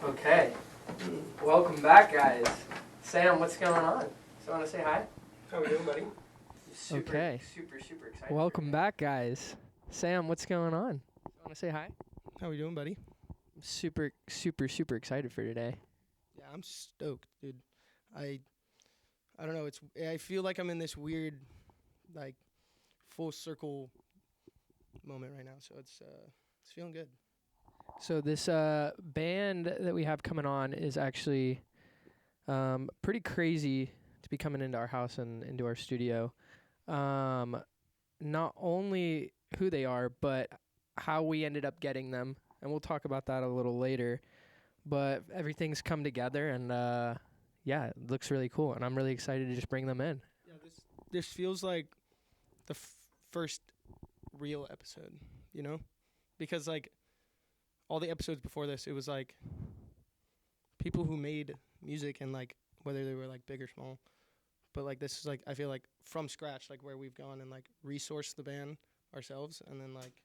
Okay. Welcome back, guys. Sam, what's going on? So want to say hi? How we doing, buddy? Super excited. Welcome back, guys. Sam, what's going on? Want to say hi? How we doing, buddy? I'm super excited for today. Yeah, I'm stoked, dude. I don't know. I feel like I'm in this weird, like, full circle moment right now. So it's feeling good. So this band that we have coming on is actually pretty crazy to be coming into our house and into our studio. Not only who they are, but how we ended up getting them, and we'll talk about that a little later. But everything's come together, and yeah, it looks really cool, and I'm really excited to just bring them in. Yeah, this feels like the first real episode, you know? Because, like, all the episodes before this, it was, like, people who made music and, like, whether they were, like, big or small. But, like, this is, like, I feel like from scratch, like, where we've gone and, like, resourced the band ourselves and then, like,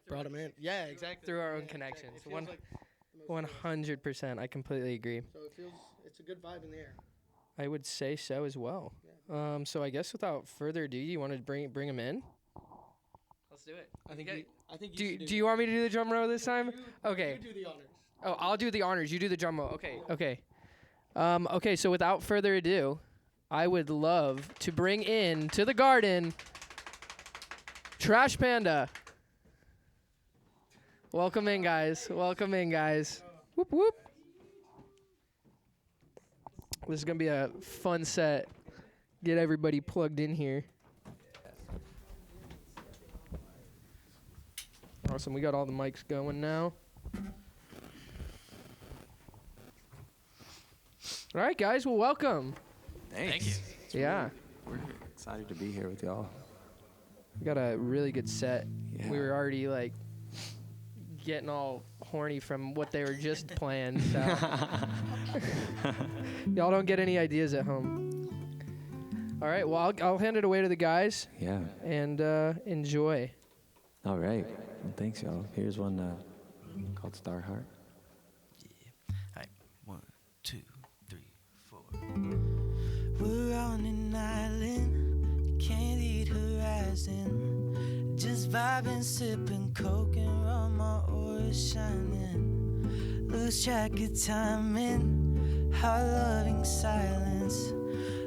brought them in. Yeah, exactly. Through our own connections. Exactly. It feels like 100%. I completely agree. So it's a good vibe in the air. I would say so as well. Yeah. So I guess without further ado, you want to bring them in? Let's do it. I think you Do you want me to do the drum roll this time? Okay. You do the honors. Oh, I'll do the honors. You do the drum roll. Okay. Okay, so without further ado, I would love to bring in to the garden Trash Panda. Welcome in, guys. Whoop, whoop. This is going to be a fun set. Get everybody plugged in here. Awesome. We got all the mics going now. All right, guys. Well, welcome. Thank you. Yeah. We're excited to be here with y'all. We got a really good set. Yeah. We were already, like, getting all horny from what they were just playing. So. Y'all don't get any ideas at home. All right. Well, I'll hand it away to the guys. Yeah. And enjoy. All right. Well, thanks, y'all. Here's one called Star Heart. Yeah. All right. 1, 2, 3, 4. We're on an island, candid horizon. Just vibing, sipping coke and rum, my aura shining. Lose track of timing, heart-loving silence.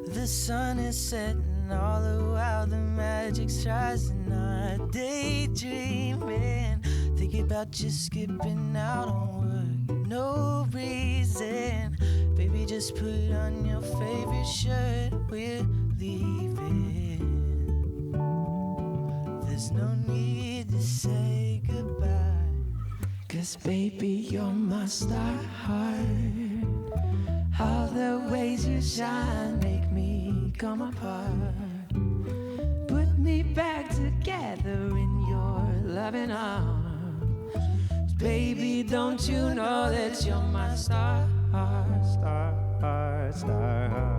The sun is setting all the while, the magic's rising. I'm daydreaming, thinking about just skipping out on work. No reason, baby, just put on your favorite shirt. We're leaving. There's no need to say goodbye, 'cause baby, you're my star heart. All the ways you shine make me come apart. Put me back together in your loving arms. Baby, don't you know that you're my star heart, star heart, star heart.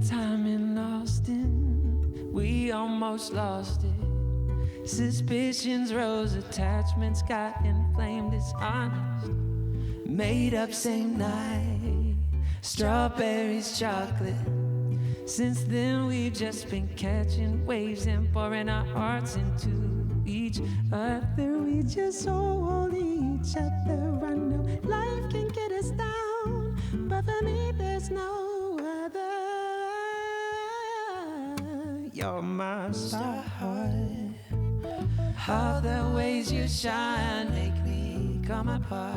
Time in Austin, we almost lost it. Suspicions rose, attachments got inflamed, it's honest. Made up same night, strawberries, chocolate. Since then we've just been catching waves and pouring our hearts into each other. We just hold each other. I know life can get us down, but for me there's no other. You're my star heart. All the ways you shine make me come apart.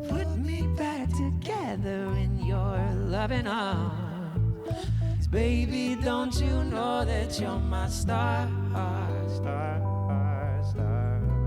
Put me back together in your loving arms. 'Cause baby, don't you know that you're my star heart, star heart, star heart.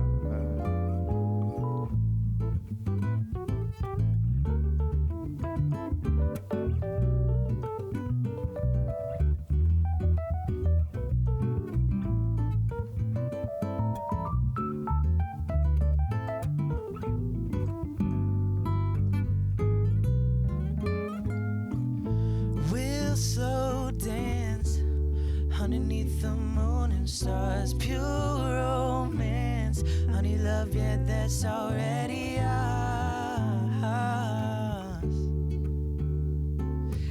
underneath the moon and stars. Pure romance, honey love, yeah, that's already ours.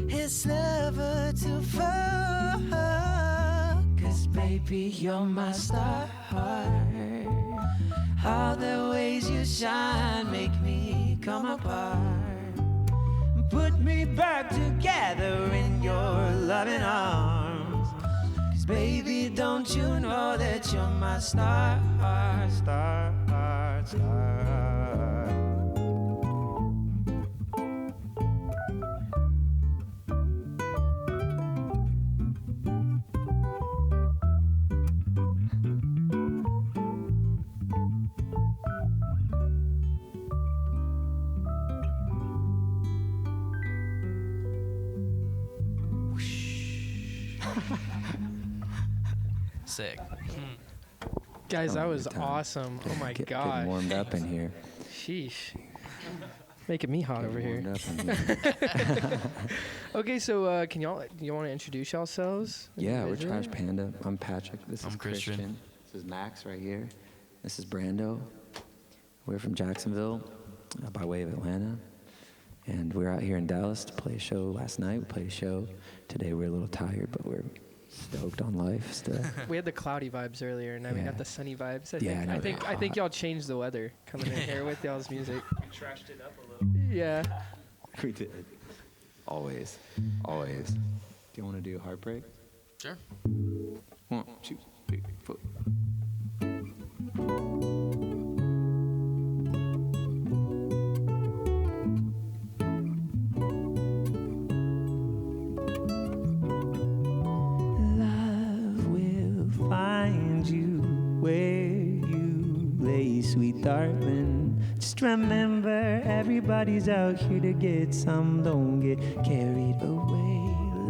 It's never too far, 'cause baby, you're my star. All the ways you shine make me come apart. Put me back together in your loving arms. 'Cause baby, don't you know that you're my star, star, star. Sick. Guys, that Oh, was good time. awesome. Oh my Getting god. warmed up in here. Sheesh. Making me hot over here. Warmed up in here. Okay, so do you want to introduce yourselves? Yeah, we're individually? Trash Panda. I'm Patrick. This is I'm Christian. This is Max right here. This is Brando. We're from Jacksonville, by way of Atlanta. And we're out here in Dallas to play a show last night. We played a show. Today we're a little tired, but we're stoked on life still. We had the cloudy vibes earlier, and now we Yeah. got the sunny vibes. Yeah, I know. I think y'all changed the weather coming in here with y'all's music. Trashed it up a little. Yeah. We did. Always. Always. Do you want to do Heartbreak? Sure. 1, 2, 3, 4. Love will find you where you lay, sweet darling. Just remember, everybody's out here to get some. Don't get carried away.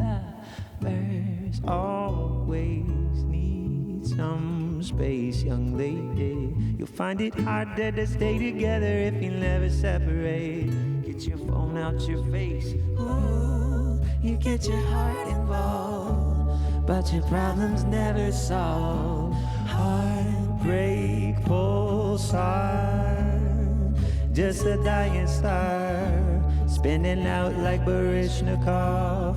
Lovers always need some space, young lady. You'll find it harder to stay together if you never separate. Get your phone out your face. Ooh, you get your heart involved, but your problems never solved. Heartbreak pulsar, just a dying star, spinning out like Baryshnikov.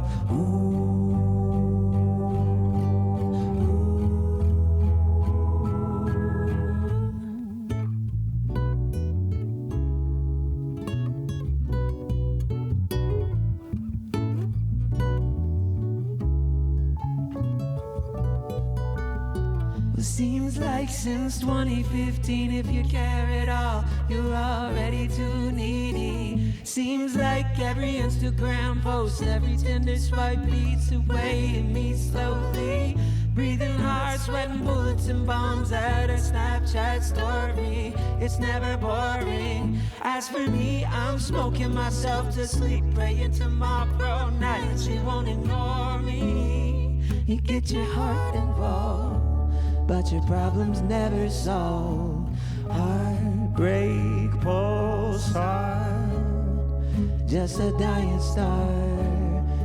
Well, seems like since 2015, if you care at all, you're already too needy. Seems like every Instagram post, every Tinder swipe beats away at me slowly. Breathing hard, sweating bullets and bombs at a Snapchat story. It's never boring. As for me, I'm smoking myself to sleep, praying tomorrow night she won't ignore me. You get your heart involved, but your problems never solved. Heartbreak pulsar, just a dying star,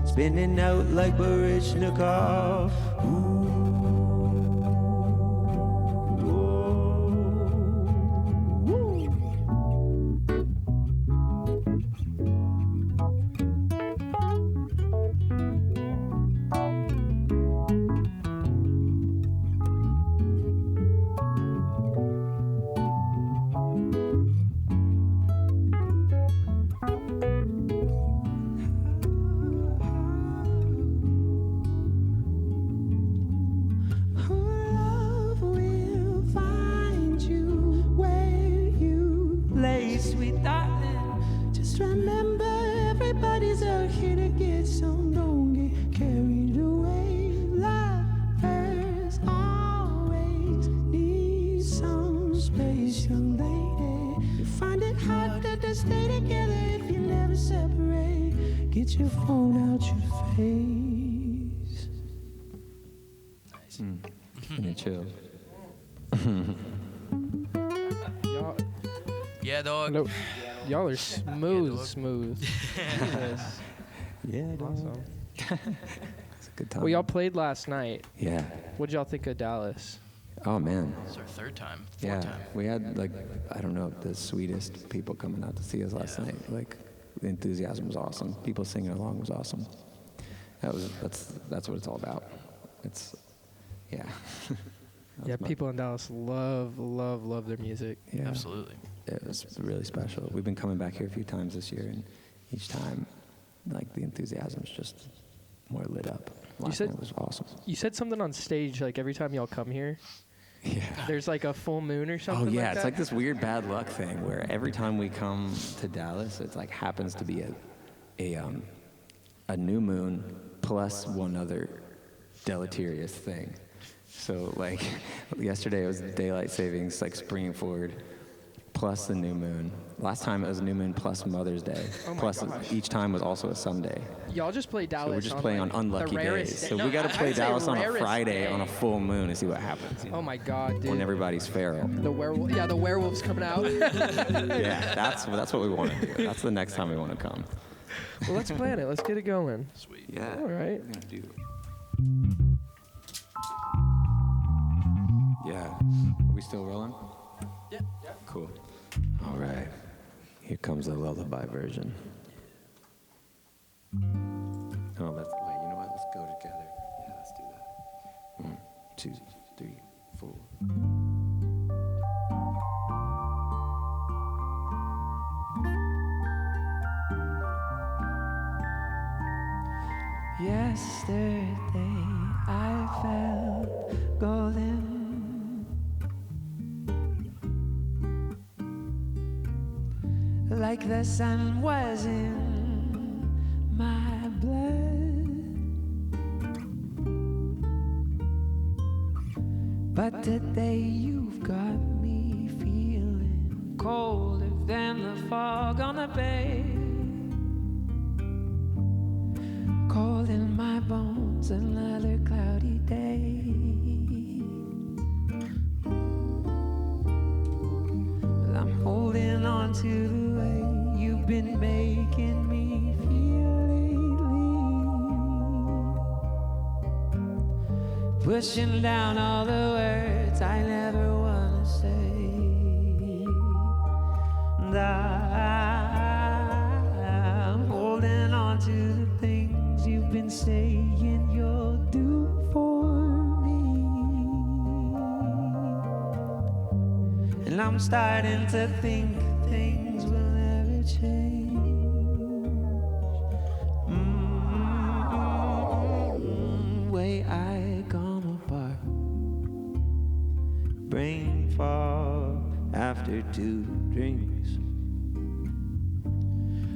spinning out like Baryshnikov. Love will find you where you lay, sweet darling. Just remember, everybody's out here to get some. Don't get carried away. Lovers always need some space, young lady. You find it harder to stay together if you never separate. Get your phone out your face. And chill. Y'all, Yeah, dog. no, y'all are smooth, dog. smooth. Jesus. Yeah, Awesome. It's a good time. Well, y'all played last night. Yeah. What'd y'all think of Dallas? Oh, man. It's our third time. Yeah, Fourth time. we had, like, I don't know, the sweetest people coming out to see us last night. Like, the enthusiasm was awesome. People singing along was awesome. That's what it's all about. It's, yeah. Yeah, people in Dallas love their music. Yeah. Absolutely. It was really special. We've been coming back here a few times this year, and each time, like, the enthusiasm's just more lit up. Last night was awesome. You said something on stage, like every time y'all come here, Yeah. there's like a full moon or something. Oh yeah, like it's that? like this weird bad luck thing where every time we come to Dallas, it's like happens to be a new moon plus one other deleterious thing. So like yesterday it was daylight savings, like springing forward, plus the new moon. Last time it was new moon plus Mother's Day. Oh my Plus gosh. each time was also a Sunday. Y'all just play Dallas. So we're just playing on like, unlucky the rarest days. day. So No, we got to I'd play say Dallas on a rarest Friday day. on a full moon and see what happens. Oh my God, dude. When everybody's feral. The werewolf. Yeah, the werewolf's coming out. Yeah, that's what we want to do. That's the next time we want to come. Well, let's plan it. Let's get it going. Sweet. Yeah. All right. We're gonna do. Yeah. Are we still rolling? Yeah. Cool. All right. Here comes the lullaby version. Oh, let's wait. You know what? Let's go together. Yeah, let's do that. 1, 2, 3, 4. Yesterday I felt golden, like the sun was in my blood. But today you've got me feeling colder than the fog on the bay. Cold in my bones, another cloudy day. But I'm holding on to the way you've been making me feel lately. Pushing down all the words I never wanna say. And I'm holding on to the things you've been saying you'll do for me. And I'm starting to think things will never change. Way I gone apart. Brain fog after 2 drinks.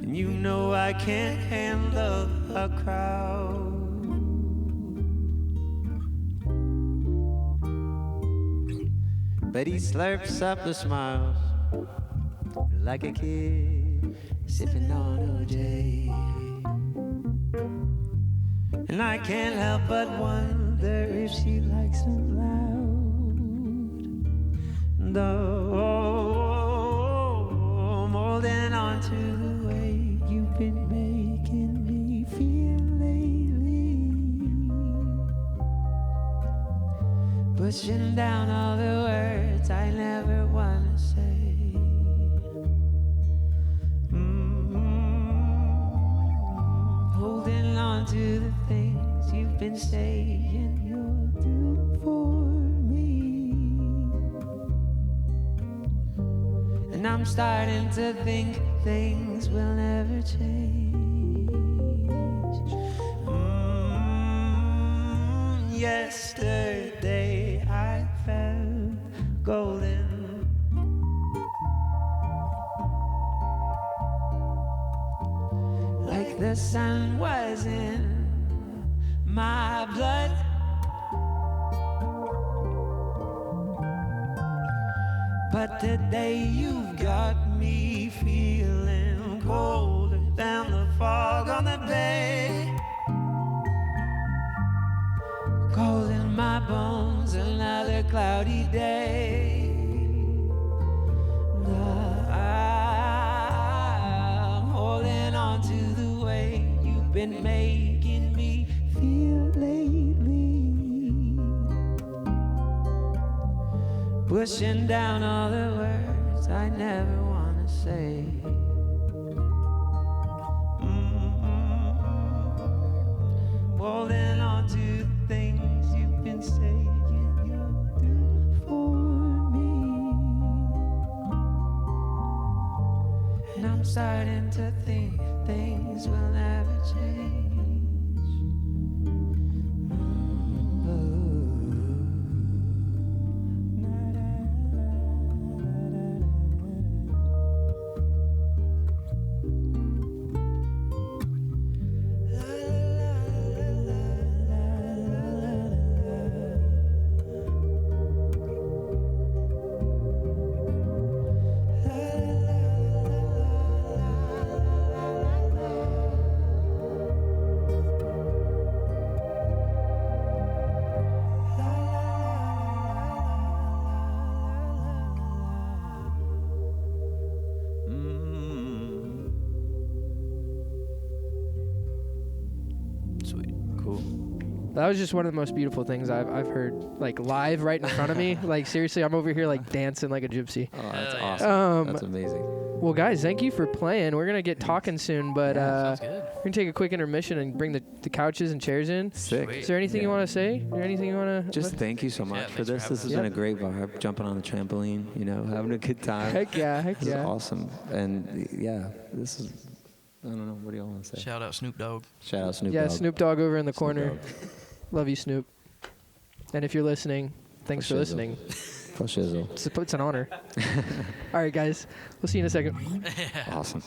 And you know I can't handle a crowd. But he slurps up the smiles like a kid sipping on OJ. And I can't help but wonder if she likes him loud. Though I'm holding on to the way you've been making me feel lately. Pushing down all the words I never wanna say. Holding on to the things you've been saying you'll do for me. And I'm starting to think things will never change. Yesterday I felt golden, like the sun was in my blood. But today you've got me feeling colder than the fog on the bay. Cold in my bones, another cloudy day. Holding on to the way you've been making me feel lately. pushing down all the words I never wanna say. Holding on to the things you've been saying you'll do for me. And I'm starting to think things will never change. That was just one of the most beautiful things I've heard, like live right in front of me. Like seriously, I'm over here like dancing like a gypsy. Oh, that's Hell yeah. awesome. That's amazing. Well, guys, thank you for playing. We're gonna get talking soon, but Sounds good. we're gonna take a quick intermission and bring the couches and chairs in. Sick. Sweet. Is there anything you want to say? Or anything you want to? Just thank you so much for thanks for this. having This has us. been a great vibe. Jumping on the trampoline, you know, having a good time. Heck yeah, heck This is yeah. awesome. And yeah, this is, I don't know, what do y'all want to say? Shout out Snoop Dogg. Shout out Snoop Yeah, Dogg. Snoop Dogg over in the Snoop corner. Dogg. Love you, Snoop. And if you're listening, thanks for Shizzle. listening. For shizzle. It's an honor. All right, guys. We'll see you in a second. Awesome.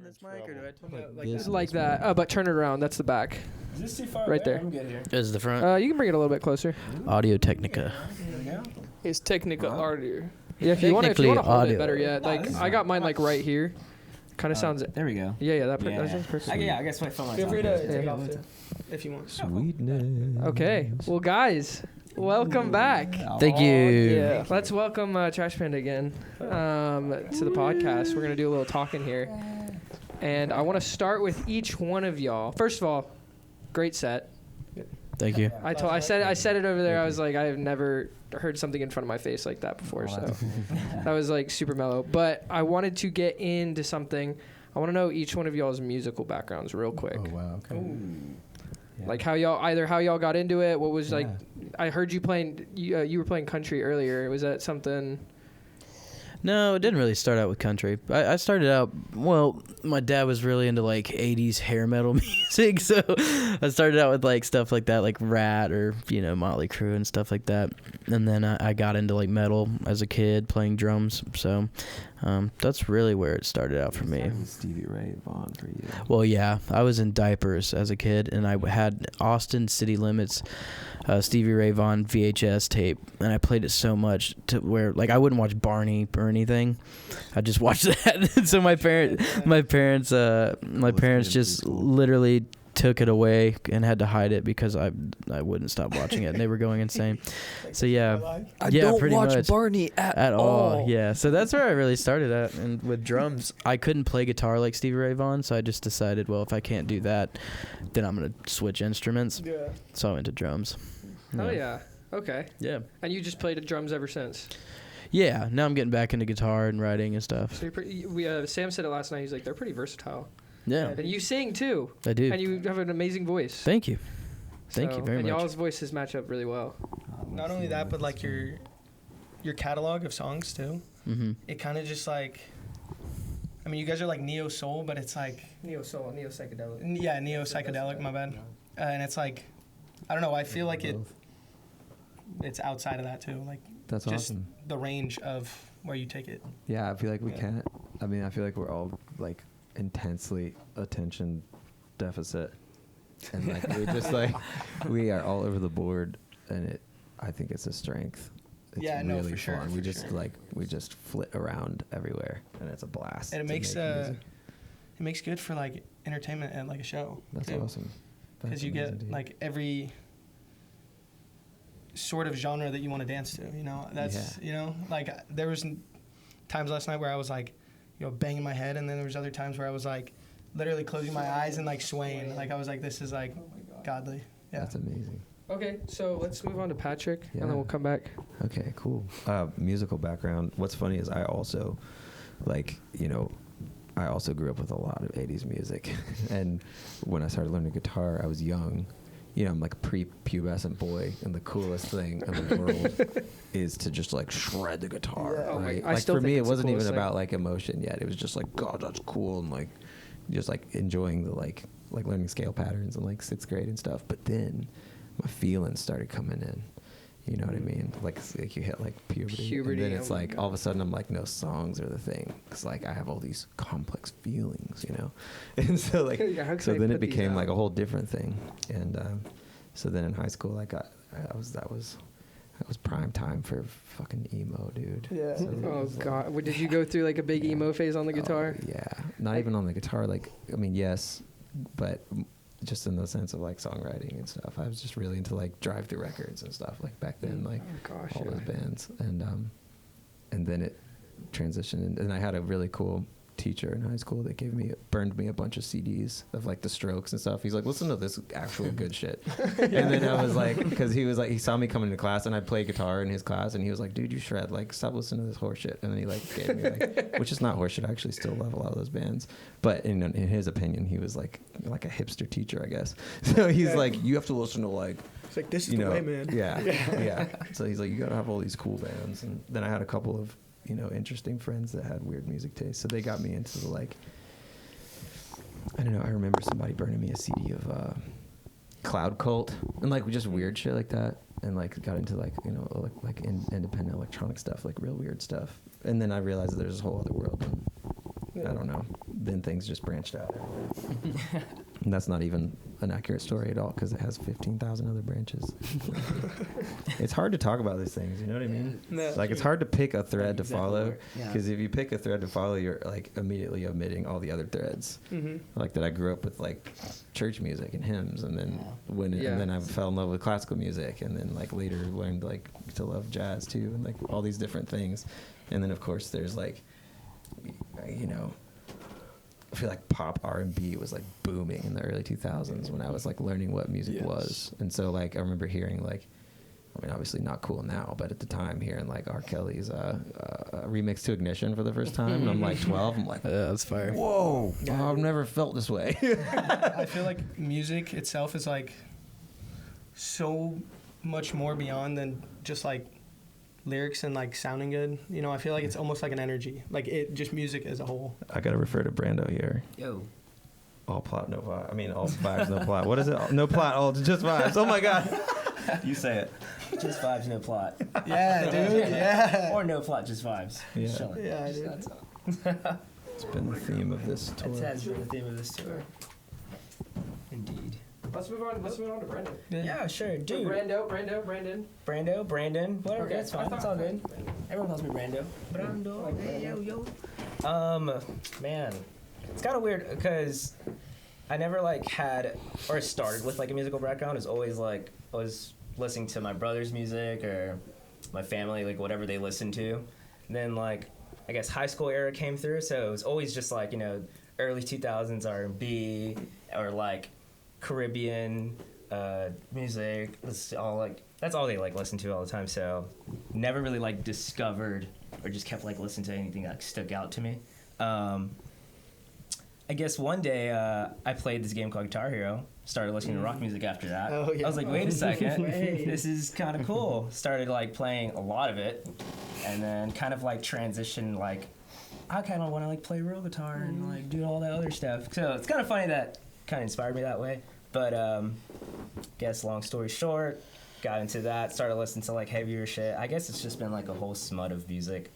This mic, or do I turn it Like that. Oh, but turn it around. That's the back. Is this too far Right there. I'm good here. This is the front. You can bring it a little bit closer. Audio Technica. It's technical audio. Yeah, if you want to Technically hold it audio. better, yeah. Like I got mine like right here. Kind of sounds. There we go. Yeah, that Yeah. sounds perfect. I guess my phone. Feel free to take it off too, if you want. Sweetness. Okay. Well, guys, welcome back. Thank you. Yeah. Let's welcome Trash Panda again to the podcast. We're gonna do a little talking here, and I want to start with each one of y'all. First of all, great set. Thank you. I said it over there. I was like, I have never heard something in front of my face like that before. So that was like super mellow. But I wanted to get into something. I want to know each one of y'all's musical backgrounds real quick. Oh wow. Okay. Like how y'all got into it. What was like? I heard you playing. You were playing country earlier. Was that something? No, it didn't really start out with country. I started out, well, my dad was really into like 80s hair metal music, so I started out with like stuff like that, like Rat or, you know, Motley Crue and stuff like that. And then I got into like metal as a kid, playing drums, so that's really where it started out for me. Stevie Ray Vaughan for you. Well, yeah, I was in diapers as a kid, and I had Austin City Limits Stevie Ray Vaughan VHS tape, and I played it so much to where like I wouldn't watch Barney or anything. I just watched that. So my parents just literally took it away and had to hide it because I wouldn't stop watching it, and they were going insane. So yeah, I don't pretty watch much. Barney at all. Yeah, so that's where I really started at. And with drums, I couldn't play guitar like Stevie Ray Vaughan, so I just decided, well, if I can't do that, then I'm gonna switch instruments. Yeah. So I went to drums. Oh yeah. Okay. Yeah. And you just played drums ever since. Yeah. Now I'm getting back into guitar and writing and stuff. So you're pretty, Sam said it last night. He's like, they're pretty versatile. Yeah. And you sing too. I do. And you have an amazing voice. Thank you. Thank you very and much. y'all's voices match up really well. Not only that, but like your catalog of songs too. Mm-hmm. It kind of just like, I mean, you guys are like neo soul, but it's like Neo soul, neo psychedelic. yeah, neo psychedelic. My bad. And it's like, I don't know. I feel like it's outside of that too. Like That's just awesome. the range of where you take it. Yeah, I feel like we can't. I mean, I feel like we're all like intensely attention deficit, and like we're just like we are all over the board, and I think it's a strength. It's Yeah, no, really for sure, fun. for We just sure. like we just flit around everywhere, and it's a blast. And it to makes make music. it makes good for like entertainment and like a show. That's awesome. Because That's you amazing, get dude. like every sort of genre that you want to dance to, you know. That's you know, like there was times last night where I was like, you know, banging my head, and then there was other times where I was like literally closing my eyes and like swaying. Like I was like, this is like godly. Yeah. That's amazing. Okay, so let's move on to Patrick, Yeah. and then we'll come back. Okay, cool. Musical background. What's funny is I also, like, you know, I also grew up with a lot of 80s music. And when I started learning guitar, I was young. You know, I'm like a pre-pubescent boy, and the coolest thing in the world is to just like shred the guitar. Yeah. Oh my- Right? I Like still for think me, it it's the wasn't even coolest thing. about like emotion yet. It was just like, God, that's cool, and like just like enjoying the like learning scale patterns in like 6th grade and stuff. But then my feelings started coming in. You know what I mean? Like you hit like puberty, Puberty, and then it's oh my like God. all of a sudden I'm like, no, songs are the thing, because like I have all these complex feelings, you know. And so like, Yeah, how can so I then it put these became like out? a whole different thing. And so then in high school, that was prime time for fucking emo, dude. Yeah. So it Oh was like- God. Did you go through like a big Yeah. emo phase on the Oh, guitar? yeah, not even on the guitar. Like, I mean, yes, but just in the sense of like songwriting and stuff. I was just really into like drive-through records and stuff like back then, like Oh gosh. all yeah. those bands. And then it transitioned, and I had a really cool teacher in high school that burned me a bunch of CDs of like the Strokes and stuff. He's like, listen to this actual good shit. And then I was like, because he saw me coming to class, and I played guitar in his class, and he was like, dude, you shred, like stop listening to this horse shit. And then he like gave me like, which is not horse shit. I actually still love a lot of those bands, but in his opinion, he was like a hipster teacher, I guess. So he's like, you have to listen to like, It's like, this is you the know, way, man. yeah. So he's like, you gotta have all these cool bands. And then I had a couple of, you know, interesting friends that had weird music tastes. So they got me into the like, I don't know, I remember somebody burning me a CD of Cloud Cult and like just weird shit like that. And like got into like, you know, independent electronic stuff, like real weird stuff. And then I realized that there's a whole other world. And I don't know. Then things just branched out. And that's not even an accurate story at all, because it has 15,000 other branches. It's hard to talk about these things, you know what I mean? No. Like it's hard to pick a thread to Exactly follow, where- yeah. because if you pick a thread to follow, you're like immediately omitting all the other threads. Mm-hmm. Like that I grew up with like church music and hymns, and then Yeah. and then I fell in love with classical music, and then like later learned like to love jazz too, and like all these different things. And then of course there's like, you know, I feel like pop R&B was like booming in the early 2000s when I was like learning what music was. And so like I remember hearing like, I mean obviously not cool now, but at the time hearing like R. Kelly's remix to Ignition for the first time, and I'm like 12, I'm like, That's fire. whoa, I've never felt this way. I feel like music itself is like so much more beyond than just like lyrics and like sounding good. You know, I feel like it's almost like an energy, like it just music as a whole. I gotta refer to Brando here. Yo. All plot, no plot. I mean, all vibes, no plot. What is it? No plot, all just vibes. Oh my god. You say it. Just vibes, no plot. Yeah, dude. Yeah. Or no plot, just vibes. Yeah. Chilling. Yeah, dude. That's all. It's been the theme of this tour. That has been the theme of this tour. Indeed. Let's move on to Brendan. Yeah, sure. Dude. Brandon. Brandon, whatever. Okay. That's fine. It's all good. Everyone calls me Brando. Brando. Hey, yo. Man, it's kind of weird because I never like had or started with like a musical background. It's always like I was listening to my brother's music or my family, like whatever they listened to. And then like I guess high school era came through, so it was always just like, you know, early 2000s R&B or like Caribbean music. That's all they like listen to all the time. So never really like discovered or just kept like listening to anything that stuck out to me. I guess one day I played this game called Guitar Hero. Started listening to rock music after that. Oh, yeah. I was like, wait a second, this is kind of cool. Started like playing a lot of it, and then kind of like transitioned like I kind of want to like play real guitar and like do all that other stuff. So it's kind of funny that kind of inspired me that way. But guess long story short, got into that. Started listening to like heavier shit. I guess it's just been like a whole smut of music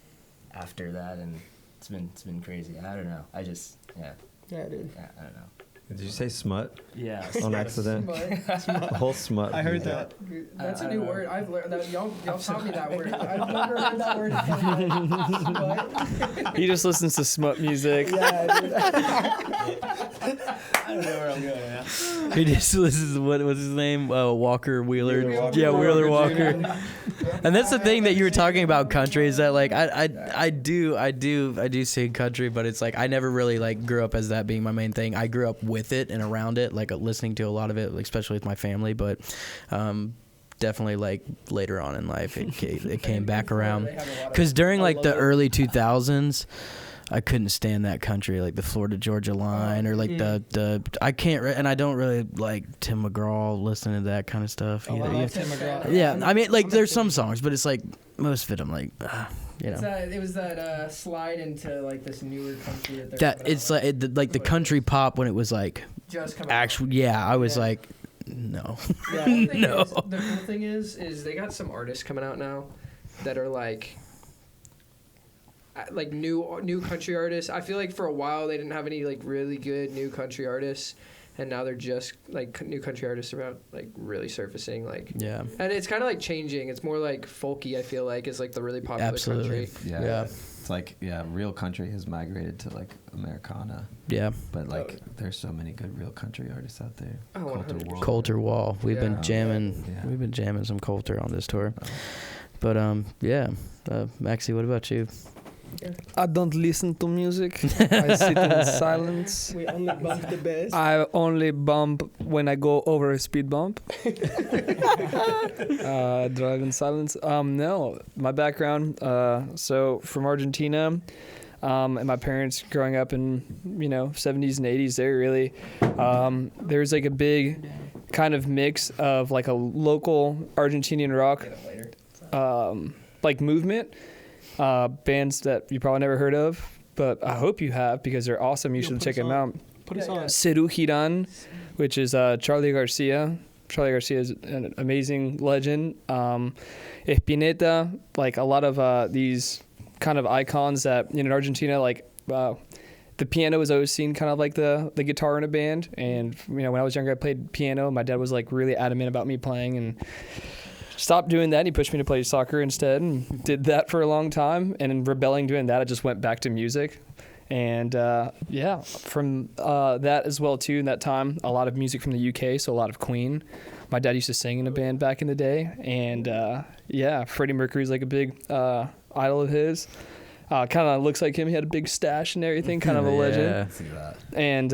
after that, and it's been crazy. I don't know. I just Yeah, dude. I don't know. Did you say smut Yeah. on accident? A whole smut. I heard that. That's I a new don't know. word. I've learned that. Y'all taught me that word. I've never heard that word before. He just listens to smut music. Yeah, dude. I don't know where I'm going now. He just listens to what's his name? Walker Wheeler. Wheeler Wheeler Walker, Walker. And that's the thing that you were talking about country is that like I do sing country, but it's like I never really like grew up as that being my main thing. I grew up with with it and around it, like listening to a lot of it, like, especially with my family. But definitely like later on in life, it came back around. Because during like the early 2000s, I couldn't stand that country, like the Florida Georgia line, or like the I can't and I don't really like Tim McGraw, listening to that kind of stuff. Oh, I love Tim McGraw. Yeah, I mean, like there's some songs, but it's like most of it I'm like, you know. It was that slide into like this newer country that they're That it's like the country pop when it was like just coming actual. Yeah, I was like, no, Yeah, no. The cool thing is they got some artists coming out now that are like new country artists. I feel like for a while they didn't have any like really good new country artists, and now they're just like new country artists about like really surfacing like. Yeah. And it's kind of like changing. It's more like folky. I feel like is like the really popular Absolutely. country. Yeah. It's like, real country has migrated to like Americana. Yeah. But like, there's so many good real country artists out there. Oh, 100%. Coulter Wall. We've Yeah. been jamming. Yeah. We've been jamming some Coulter on this tour. Oh. But Maxie, what about you? I don't listen to music. I sit in silence. We only bump the bass. I only bump when I go over a speed bump. Drive in silence. No, my background. So from Argentina, and my parents growing up in 70s and 80s. They really there's like a big kind of mix of like a local Argentinian rock like movement. Bands that you probably never heard of, but I hope you have because they're awesome. You should check them out. Put us on. Ceru Giran, which is Charlie Garcia. Charlie Garcia is an amazing legend. Espineta, like a lot of these kind of icons that in Argentina, like the piano was always seen kind of like the guitar in a band. And when I was younger, I played piano. My dad was like really adamant about me playing and stopped doing that. He pushed me to play soccer instead and did that for a long time. And in rebelling doing that, I just went back to music. And from that as well too, in that time, a lot of music from the UK, so a lot of Queen. My dad used to sing in a band back in the day. And Freddie Mercury's like a big idol of his. Kind of looks like him. He had a big stash and everything, kind of a legend. See that. And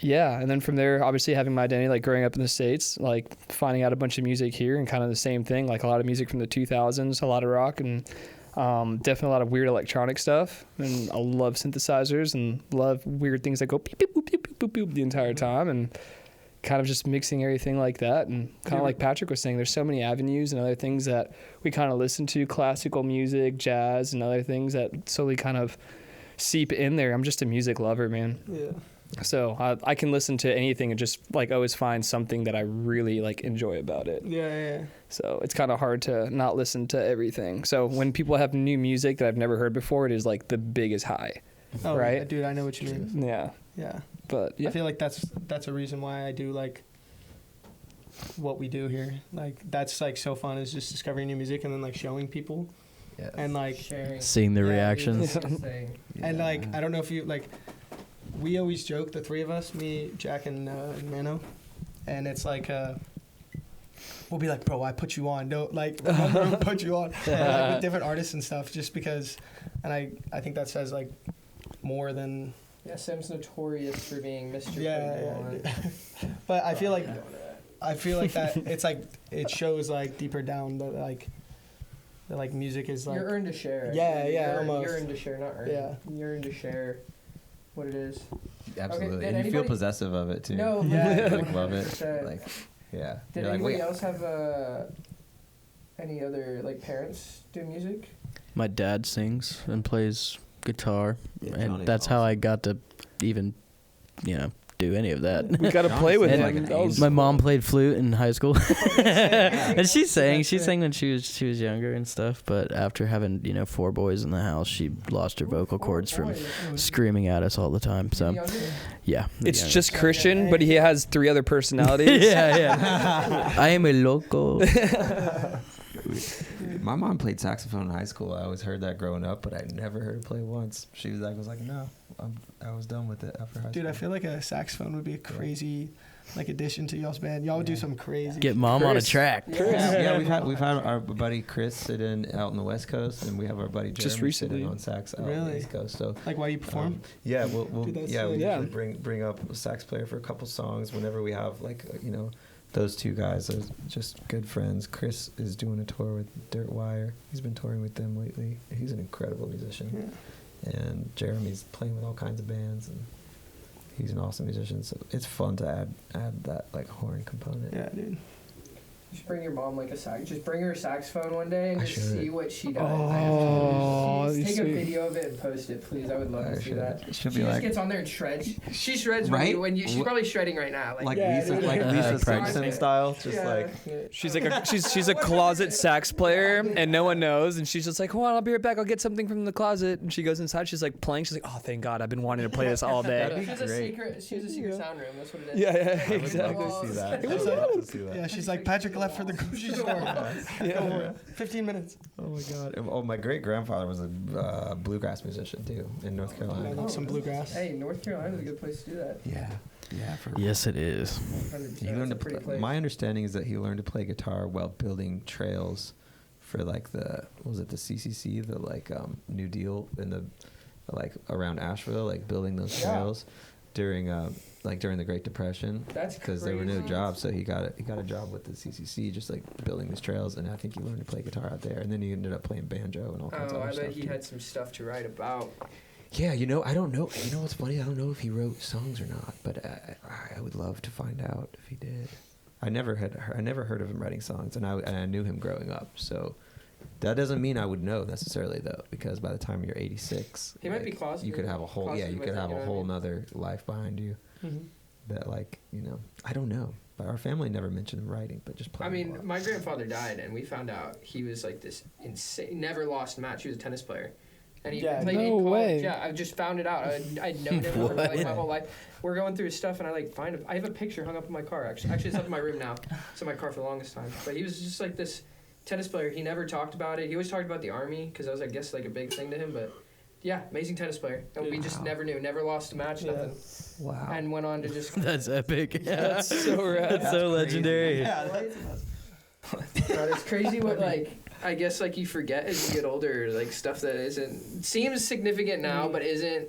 and then from there, obviously having my identity, like growing up in the States, like finding out a bunch of music here and kind of the same thing, like a lot of music from the 2000s, a lot of rock and definitely a lot of weird electronic stuff. And I love synthesizers and love weird things that go beep, beep, boop, beep, boop, boop the entire time and kind of just mixing everything like that. And kind of like Patrick was saying, there's so many avenues and other things that we kind of listen to, classical music, jazz, and other things that slowly kind of seep in there. I'm just a music lover, man. Yeah. So I can listen to anything and just like always find something that I really like enjoy about it. Yeah. So it's kind of hard to not listen to everything. So when people have new music that I've never heard before, it is like the biggest high. Oh, right? yeah, dude, I know what you mean. Yeah. Yeah. But yeah. I feel like that's a reason why I do like what we do here. Like that's like so fun is just discovering new music and then like showing people and like Sharing. Seeing the Yeah, reactions. it's insane. and like I don't know if you like. We always joke, the three of us, me, Jack, and Mano, and it's like, we'll be like, bro, I put you on. No, like, we'll put you on. Like, with different artists and stuff, just because, and I think that says, like, more than... Yeah, Sam's notorious for being Mr. Yeah. But I feel like that, it's like, it shows, like, deeper down that, like, music is, like... You're earned to share. Yeah, almost. You're earned to share, not earned. Yeah. You're earned to share what it is. Absolutely. Okay, and you feel possessive of it too. No, Yeah. Like love it. 100%. Like, yeah. Did You're like, anybody wait. else have any other like parents do music? My dad sings and plays guitar, Yeah, and Johnny's that's how awesome. I got to even, do any of that. We got to play with And him. like That was- My mom played flute in high school, and she sang. She sang when she was younger and stuff. But after having 4 boys in the house, she lost her vocal cords from screaming at us all the time. So yeah, It's yeah. just Christian, but he has 3 other personalities. yeah. I am a loco. My mom played saxophone in high school. I always heard that growing up, but I never heard her play once. She was like, no, I was done with it after high school. Dude, I feel like a saxophone would be a crazy, like addition to y'all's band. Y'all would do some crazy. Get mom on a track. Yeah, we've had our buddy Chris sit in out on the West Coast, and we have our buddy Jeremy Just recently. sit in on sax out on Really? the East Coast. So Like while you perform. yeah, we'll Do that yeah, we soon. Yeah. usually bring up a sax player for a couple songs whenever we have like those two guys are just good friends. Chris is doing a tour with Dirt Wire. He's been touring with them lately. He's an incredible musician. And Jeremy's playing with all kinds of bands, and he's an awesome musician. So it's fun to add that like horn component. Yeah, dude. Just bring your mom like a sax. Just bring her a saxophone one day and I just should. see what she does. Oh, Just you take a see. video of it and post it, please. I would love I to see should. that. It should She be just like gets on there and shreds. She shreds Right? she's probably shredding right now. like Yeah, Lisa dude. Lisa Practicing. Simpson style, just Yeah. like She's like she's a closet sax player, and no one knows. And she's just like, hold on, I'll be right back. I'll get something from the closet. And she goes inside. She's like playing. She's like, oh, thank God, I've been wanting to play this all day. That'd be She's a great. secret. She's a secret sound room. That's what it is. Yeah, I would exactly. love to see that. I was would like- love to see that. Yeah, she's like, Patrick left for the grocery store. Yeah. 15 minutes. Oh my God. Oh, my great grandfather was a bluegrass musician too in North I Carolina. love some bluegrass. Hey, North Carolina's a good place to do that. Yeah. Yeah. Yes, it is. 100%. He learned to That's a pretty play. place. My understanding is that he learned to play guitar while building trails for like the CCC, the like New Deal in the like around Asheville, like building those Yeah. trails during the Great Depression. That's Because there were no crazy. jobs, so he got a job with the CCC, just like building these trails, and I think he learned to play guitar out there, and then he ended up playing banjo and all kinds of Oh, other I stuff. bet he too. had some stuff to write about. Yeah, I don't know. You know what's funny? I don't know if he wrote songs or not, but I would love to find out if he did. I never heard of him writing songs, and I knew him growing up. So that doesn't mean I would know necessarily though, because by the time you're 86, He might be closeted. you could have a whole Closeted you with could it, have you know a what I whole mean? nother life behind you. Mhm. That I don't know. But our family never mentioned him writing, but just I playing. mean, my grandfather died, and we found out he was like this insane, never lost a match. He was a tennis player. And he Yeah, played no in college. way. Yeah, I just found it out. I'd known him for like my whole life. We're going through his stuff, and I have a picture hung up in my car, actually. Actually, it's up in my room now. It's in my car for the longest time. But he was just like this tennis player. He never talked about it. He always talked about the Army, because that was, I guess, like a big thing to him. But yeah, amazing tennis player. And we just never knew. Never lost a match, nothing. wow. And went on to just... That's epic. That's so rad. That's so legendary. God, it's crazy what I guess you forget as you get older, like stuff that seems significant now, but is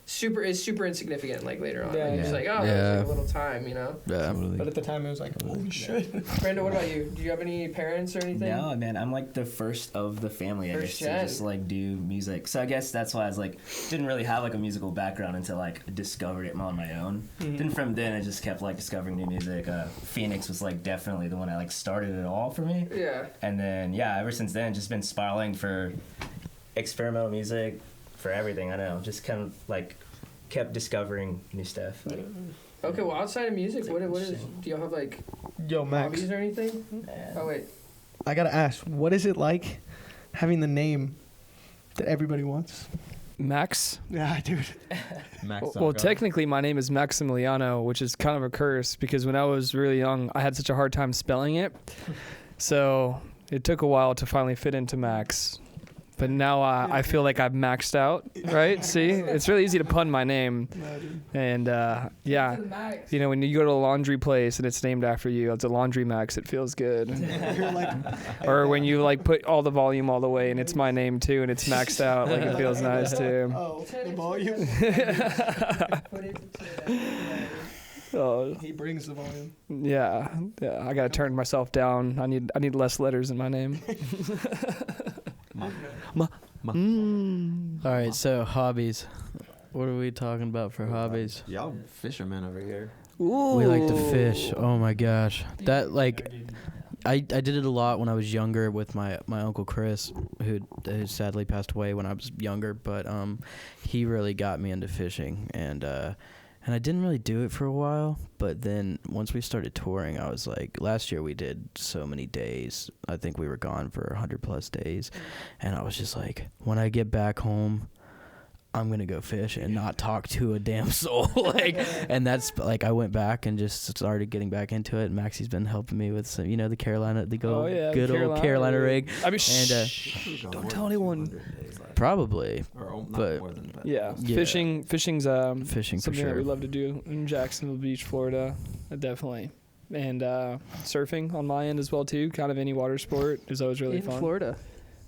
super insignificant later on. Yeah, Like, you're just yeah. like, oh, that was Yeah. like a little time, you know. Yeah. But at the time, it was like, holy shit. Brando, what about you? Do you have any parents or anything? No, man, I'm like the first of the family, I First guess, to gen. just like do music. So I guess that's why I was like, didn't really have like a musical background until like I discovered it on my own. Then from then I just kept like discovering new music. Phoenix was like definitely the one that like started it all for me. Yeah. And then yeah, ever since then, just been spiraling for experimental music, for everything. I know, just kind of like kept discovering new stuff. Like, Okay, well, outside of music, what is? Do y'all have like Yo, Max, hobbies or anything? Oh wait. I gotta ask, what is it like having the name that everybody wants? Max. Yeah, dude. Max Well, technically, my name is Maximiliano, which is kind of a curse because when I was really young, I had such a hard time spelling it. So it took a while to finally fit into Max. But now I feel like I've maxed out, right? See? It's really easy to pun my name. And yeah, you know, when you go to a laundry place and it's named after you, it's a laundry Max, it feels good. You're like, Or when you like put all the volume all the way and it's my name too and it's maxed out, like it feels nice too. oh, the volume. Oh, He brings the volume. yeah, I gotta turn myself down. I need less letters in my name. All right, so hobbies. What are we talking about for hobbies? Y'all fishermen over here. We like to fish. Oh my gosh, that like, I did it a lot when I was younger with my uncle Chris, who sadly passed away when I was younger. But he really got me into fishing, and I didn't really do it for a while. But then once we started touring, I was like, last year we did so many days. I think we were gone for 100+ days, and I was just like, when I get back home, I'm gonna go fish and not talk to a damn soul. And that's like, I went back and just started getting back into it. Maxie's been helping me with some, the Carolina, good old Carolina rig. I mean, And don't tell anyone. Probably, Or not but more than that. Yeah, Yeah. fishing's fishing for something that we sure. love to do in Jacksonville Beach, Florida. definitely. And surfing on my end as well too. Kind of any water sport is always really in fun. Florida.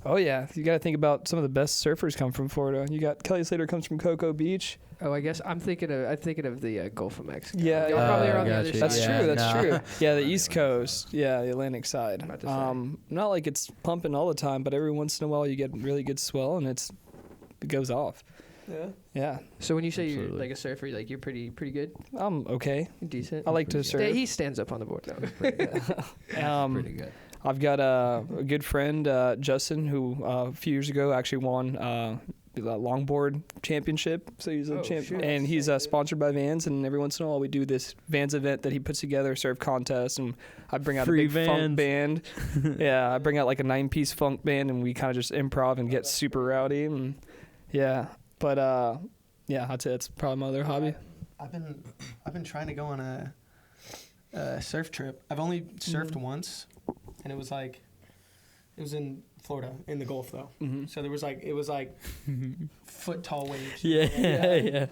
Oh yeah, you got to think about some of the best surfers come from Florida. You got Kelly Slater comes from Cocoa Beach. Oh, I guess I'm thinking of the Gulf of Mexico. Yeah, Y'all probably are on the gotcha. other side. That's Yeah, true. That's nah. true. Yeah, the East Coast. Yeah, the Atlantic side. About to say. Not like it's pumping all the time, but every once in a while you get really good swell and it goes off. Yeah. Yeah, So when you say you're Absolutely. like a surfer, like you're pretty good, I'm okay. decent. I like to surf. He stands up on the board. Pretty good. I've got a good friend, Justin, who a few years ago actually won the longboard championship. So he's a Oh, champ, shit. and he's sponsored by Vans. And every once in a while, we do this Vans event that he puts together, surf contest, and I bring out Free a big funk Vans. band. Yeah, I bring out like a 9-piece funk band, and we kind of just improv and get super rowdy. And yeah, but yeah, I'd say that's probably my other hobby. I've been trying to go on a surf trip. I've only surfed once, and it was in Florida in the Gulf though. Mm-hmm. So it was like foot tall waves. Yeah.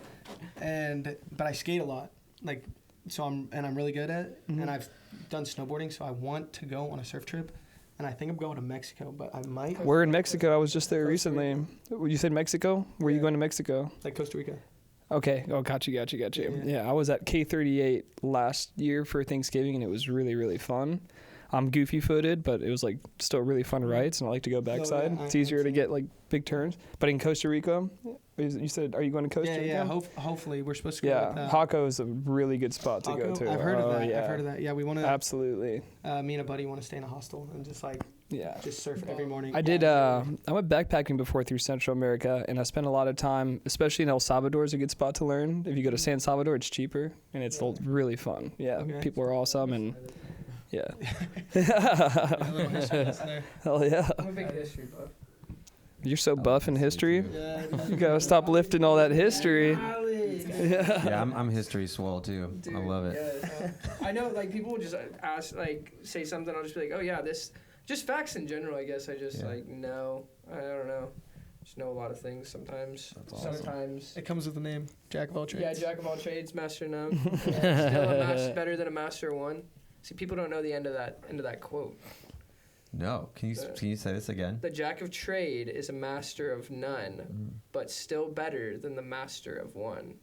But I skate a lot, like so I'm really good at it. Mhm. And I've done snowboarding, so I want to go on a surf trip. And I think I'm going to Mexico, but I might We're in Mexico. I was just there Costa recently. You said Mexico? Were you Yeah. going to Mexico? like Costa Rica. Okay. Oh, got you. Yeah. Yeah, I was at K38 last year for Thanksgiving, and it was really, really fun. I'm goofy-footed, but it was like still really fun rides, and I like to go backside. yeah, It's I easier to see. get like big turns. But in Costa Rica, you said, are you going to Costa Rica? Yeah. Hopefully, we're supposed to go. Yeah, with, Hako is a really good spot to go Taco? to. I've heard of Oh, that. Yeah. I've heard of that. Yeah, we want to. Absolutely. Me and a buddy want to stay in a hostel and just surf every morning. I did. I went backpacking before through Central America, and I spent a lot of time, especially in El Salvador, is a good spot to learn. If you go to San Salvador, it's cheaper and it's really fun. Yeah, Okay. people are awesome, and yeah. A little history lesson there. Hell yeah! I'm a big history buff. You're so buff in history. Yeah, You gotta stop lifting all that history. Yeah, I'm history swole too. Dude, I love it. Yeah, I know, like, people will just ask, like, say something, I'll just be like, oh, yeah, this, just facts in general, I guess. I just, Yeah. like, know. I don't know. Just know a lot of things sometimes. That's awesome. Sometimes. It comes with the name Jack of all trades. Yeah, jack of all trades, master of none. Yeah, still a master, better than a master of one. See, people don't know the end of that quote. No, can you say this again? The jack of trade is a master of none, but still better than the master of one.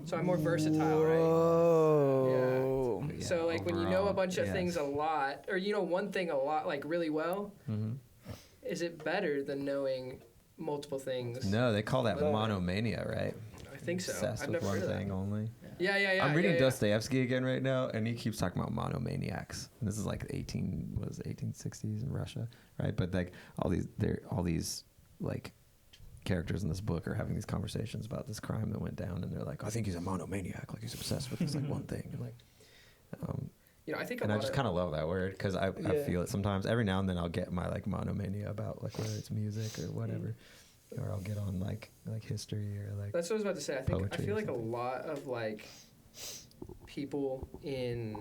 So I'm more versatile, right? Whoa. Yeah, So, like, when you know a overall, bunch of yes. things a lot, or you know one thing a lot, like, really well, Mhm. is it better than knowing multiple things? No, they call that monomania, right? I think so. Obsessed I've with never one heard of that. thing only. Yeah. I'm reading yeah. Dostoevsky again right now, and he keeps talking about monomaniacs. And this is like 1860s in Russia, right? But like all these like characters in this book are having these conversations about this crime that went down, and they're like, I think he's a monomaniac, like he's obsessed with this like one thing, and like, You know, I think a and I lot just of kind of love that word because I Yeah. feel it sometimes. Every now and then I'll get my like monomania about like whether it's music or whatever, or I'll get on like history or like. that's what I was about to say. I poetry feel or like a something. lot of like people in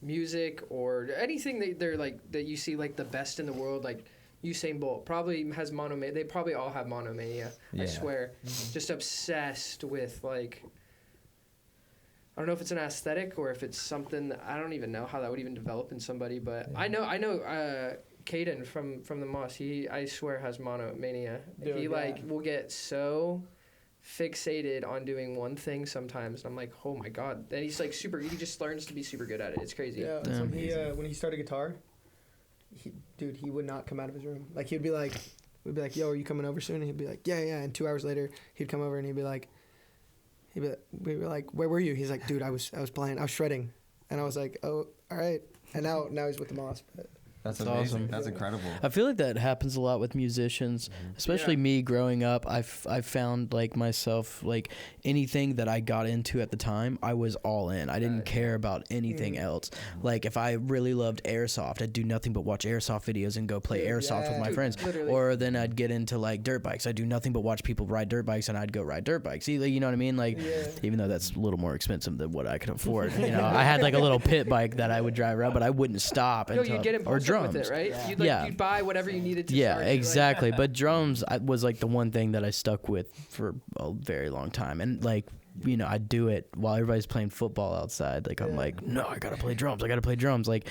music or anything that they're like that you see like the best in the world, like Usain Bolt probably has monomania. They probably all have monomania. Yeah. I swear, just obsessed with like. I don't know if it's an aesthetic or if it's something that I don't even know how that would even develop in somebody, but Yeah. I know Caden from the Moss, I swear has monomania. Dude, He yeah. like will get so fixated on doing one thing sometimes, and I'm like, oh my god. Then he's like he just learns to be super good at it. It's crazy. Yeah, Damn. when he started guitar, he would not come out of his room. Like we'd be like, yo, are you coming over soon? And he'd be like, yeah. And 2 hours later, he'd come over and we were like, where were you? He's like, dude, I was playing, I was shredding, and I was like, oh, all right. And now he's with the Moss. But That's That's amazing. awesome. That's incredible. I feel like that happens a lot with musicians, especially Yeah. me growing up. I've found like myself, like anything that I got into at the time, I was all in. I didn't care about anything else. Like if I really loved airsoft, I'd do nothing but watch airsoft videos and go play Dude, airsoft with yeah. my Dude, friends. literally. Or then I'd get into like dirt bikes. I'd do nothing but watch people ride dirt bikes and I'd go ride dirt bikes. You know what I mean? Like even though that's a little more expensive than what I could afford. You know, I had like a little pit bike that I would drive around, but I wouldn't stop No, until you get or impulsive drums. with it, right? Yeah. You'd buy whatever you needed to Yeah, start. You're like, exactly. But drums was like the one thing that I stuck with for a very long time. And like you know, I'd do it while everybody's playing football outside. Like, I'm like, no, I gotta play drums. Like,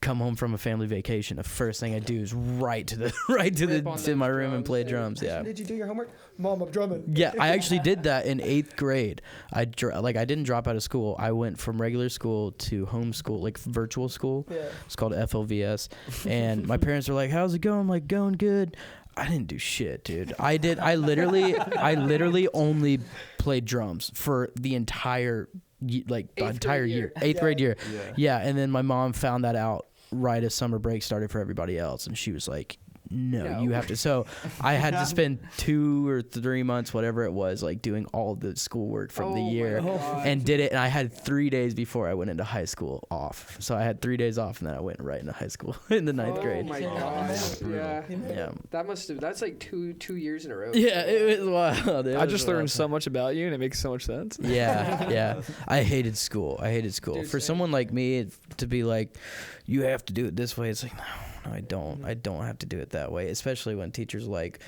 come home from a family vacation, the first thing I do is right to my room and play drums. Yeah. Did you do your homework? Mom, I'm drumming. Yeah, I actually did that in 8th grade. I didn't drop out of school. I went from regular school to homeschool, like virtual school. Yeah. It's called FLVS. And my parents were like, "How's it going?" I'm like, "Going good." I didn't do shit, dude. I literally only played drums for the entire year. 8th grade year. Yeah, and then my mom found that out right as summer break started for everybody else, and she was like, no, you have to. So I had to spend 2 or 3 months, whatever it was, like doing all the schoolwork from the year, and did it. And I had 3 days before I went into high school off. So I had 3 days off, and then I went right into high school in the 9th grade. Oh my god! Yeah. That's like two years in a row. Yeah, it was wild. I just learned so much about you, and it makes so much sense. Yeah. I hated school. Dude, For someone like me to be like, you have to do it this way, it's like, no, I don't. I don't have to do it that way. Especially when teachers like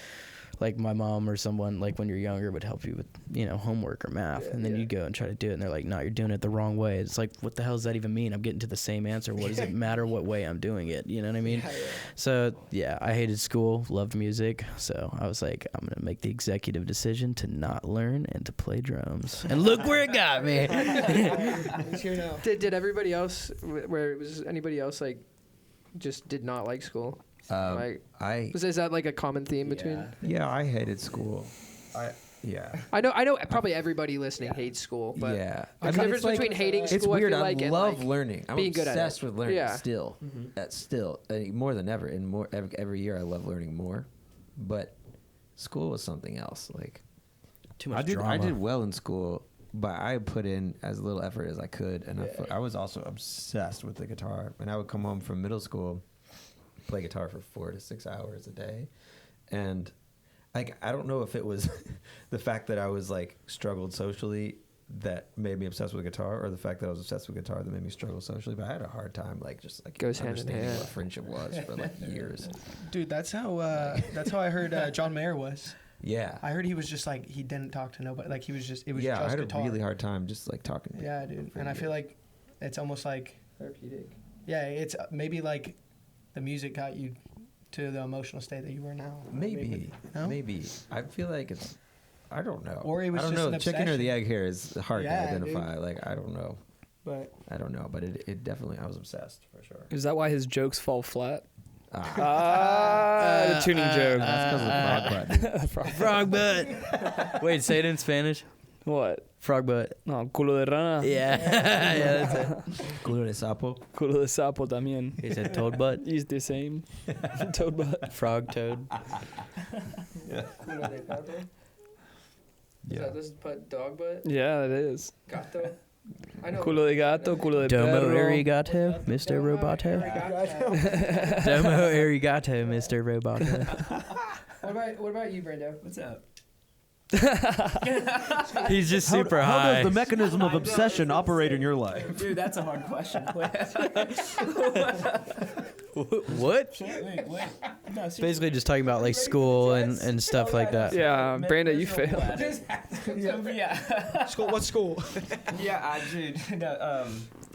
my mom or someone, like when you're younger, would help you with, you know, homework or math, and then you go and try to do it, and they're like, no, you're doing it the wrong way. It's like, what the hell does that even mean? I'm getting to the same answer. What does it matter what way I'm doing it? You know what I mean? So yeah, I hated school, loved music, so I was like, I'm gonna make the executive decision to not learn and to play drums, and look where it got me. Did everybody else? Was anybody else like just did not like school? Is that like a common theme between? Yeah, I hated school. I know. Probably everybody listening hates school, but yeah, the difference between hating school, it's weird. I feel like, love learning. I'm being good at obsessed it. with learning. Yeah. Still, that's still more than ever. And more every year, I love learning more. But school was something else. Like Too much I drama. did well in school, but I put in as little effort as I could, and I was also obsessed with the guitar. And I would come home from middle school, play guitar for 4 to 6 hours a day, and like I don't know if it was the fact that I was like struggled socially that made me obsessed with guitar, or the fact that I was obsessed with guitar that made me struggle socially. But I had a hard time like just like Goes hand in understanding hand. what friendship was for like years. Dude, that's how I heard John Mayer was. Yeah, I heard he was just like he didn't talk to nobody. Like he was just just I had guitar. a really hard time just like talking. Yeah, dude, and I feel like it's almost like Therapeutic. yeah, it's maybe like the music got you to the emotional state that you were now. Maybe. No? Maybe. I feel like it's. I don't know. Or it was I don't just know. an Chicken or the obsession. egg here is hard Yeah, to identify. dude. Like I don't know. But I don't know. But it definitely. I was obsessed for sure. Is that why his jokes fall flat? Ah. The tuning joke. That's because of frog butt. Frog butt. Wait, say it in Spanish. What? Frog butt. No, culo de rana. Yeah. Yeah, that's it. Culo de sapo. Culo de sapo también. He said toad butt. He's the same. Toad butt. Frog toad. Is that this butt dog butt? Yeah, it is. Gato. I know. Culo de gato, culo de Domo perro. arigato, Mr. Roboto. Domo arigato, Mr. Roboto. What about you, Brando? What's up? He's just super How high. does the mechanism of obsession operate in your life? Dude, that's a hard question. What? Wait. No, Basically just talking about like school and stuff like that. Yeah, Brandon, you failed. Yeah. school. What's school? Yeah, dude, no,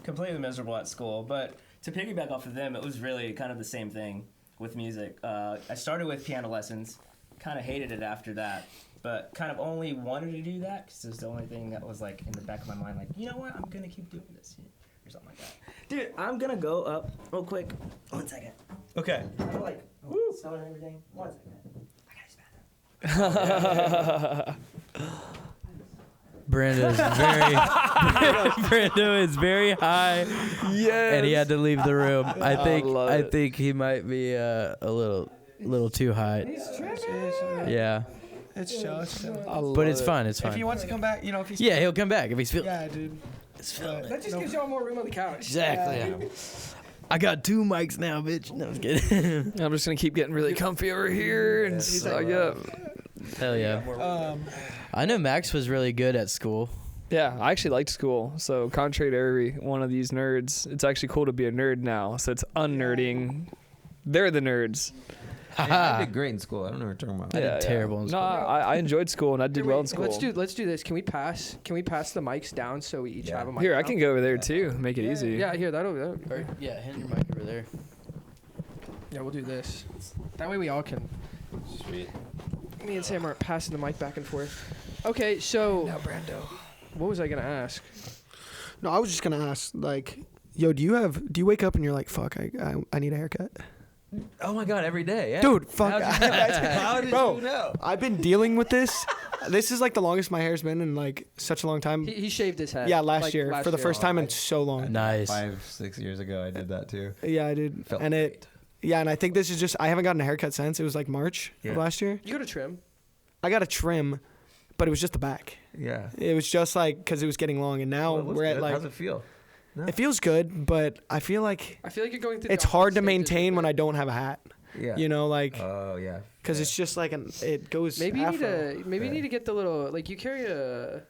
completely miserable at school. But to piggyback off of them, it was really kind of the same thing with music. I started with piano lessons, kind of hated it after that, but kind of only wanted to do that because it was the only thing that was like in the back of my mind, like, you know what, I'm gonna keep doing this or something like that. Dude, I'm gonna go up real quick. 1 second. Okay. I'm like, selling everything. 1 second. I gotta use the bathroom. Brando is very high. Yes. And he had to leave the room. I love think he might be a little too high. Yeah. It's chill. It's chill. But it's fine. It's If he fine. wants to come back, if he's Yeah, he'll come back if he's feeling. yeah, dude. That just gives y'all more room on the couch. Exactly. I got 2 mics now, bitch. No, I was kidding. I'm just gonna keep getting really comfy over here and suck up. Hell yeah. I know Max was really good at school. Yeah, I actually liked school. So contrary to every one of these nerds, it's actually cool to be a nerd now. So it's unnerding. They're the nerds. I did great in school. I don't know what you're talking about. I did terrible in No, school. I enjoyed school and I did well in school. Let's do this. Can we pass the mics down so we each have a mic? Here, I now? can go over there too. Make it easy. Yeah, here that'll Yeah, hand your mic over there. yeah, we'll do this. That way we all can. Sweet. Me and Sam aren't passing the mic back and forth. Okay, so Now, Brando. what was I gonna ask? No, I was just gonna ask, like, yo, do you wake up and you're like, fuck, I need a haircut? Oh my God, every day. Yeah. Dude, fuck. How did Bro, you know? I've been dealing with this. This is like the longest my hair's been in like such a long time. He shaved his head. Yeah, last like, year for the first time in so long. Nice. 5-6 years ago, I did that too. Yeah, I did. Felt And great. and I think this is just, I haven't gotten a haircut since. It was like March of last year. You go to trim. I got a trim, but it was just the back. Yeah. It was just like, because it was getting long. And now Well, it looks we're at good. like, How's it feel? No. it feels good, but I feel like I feel like you're going through. it's the hard to stages maintain of when it. I don't have a hat. Yeah. You know, like, Oh yeah. because it's just like, it goes Maybe you need afro. to you need to get the little, like, you carry a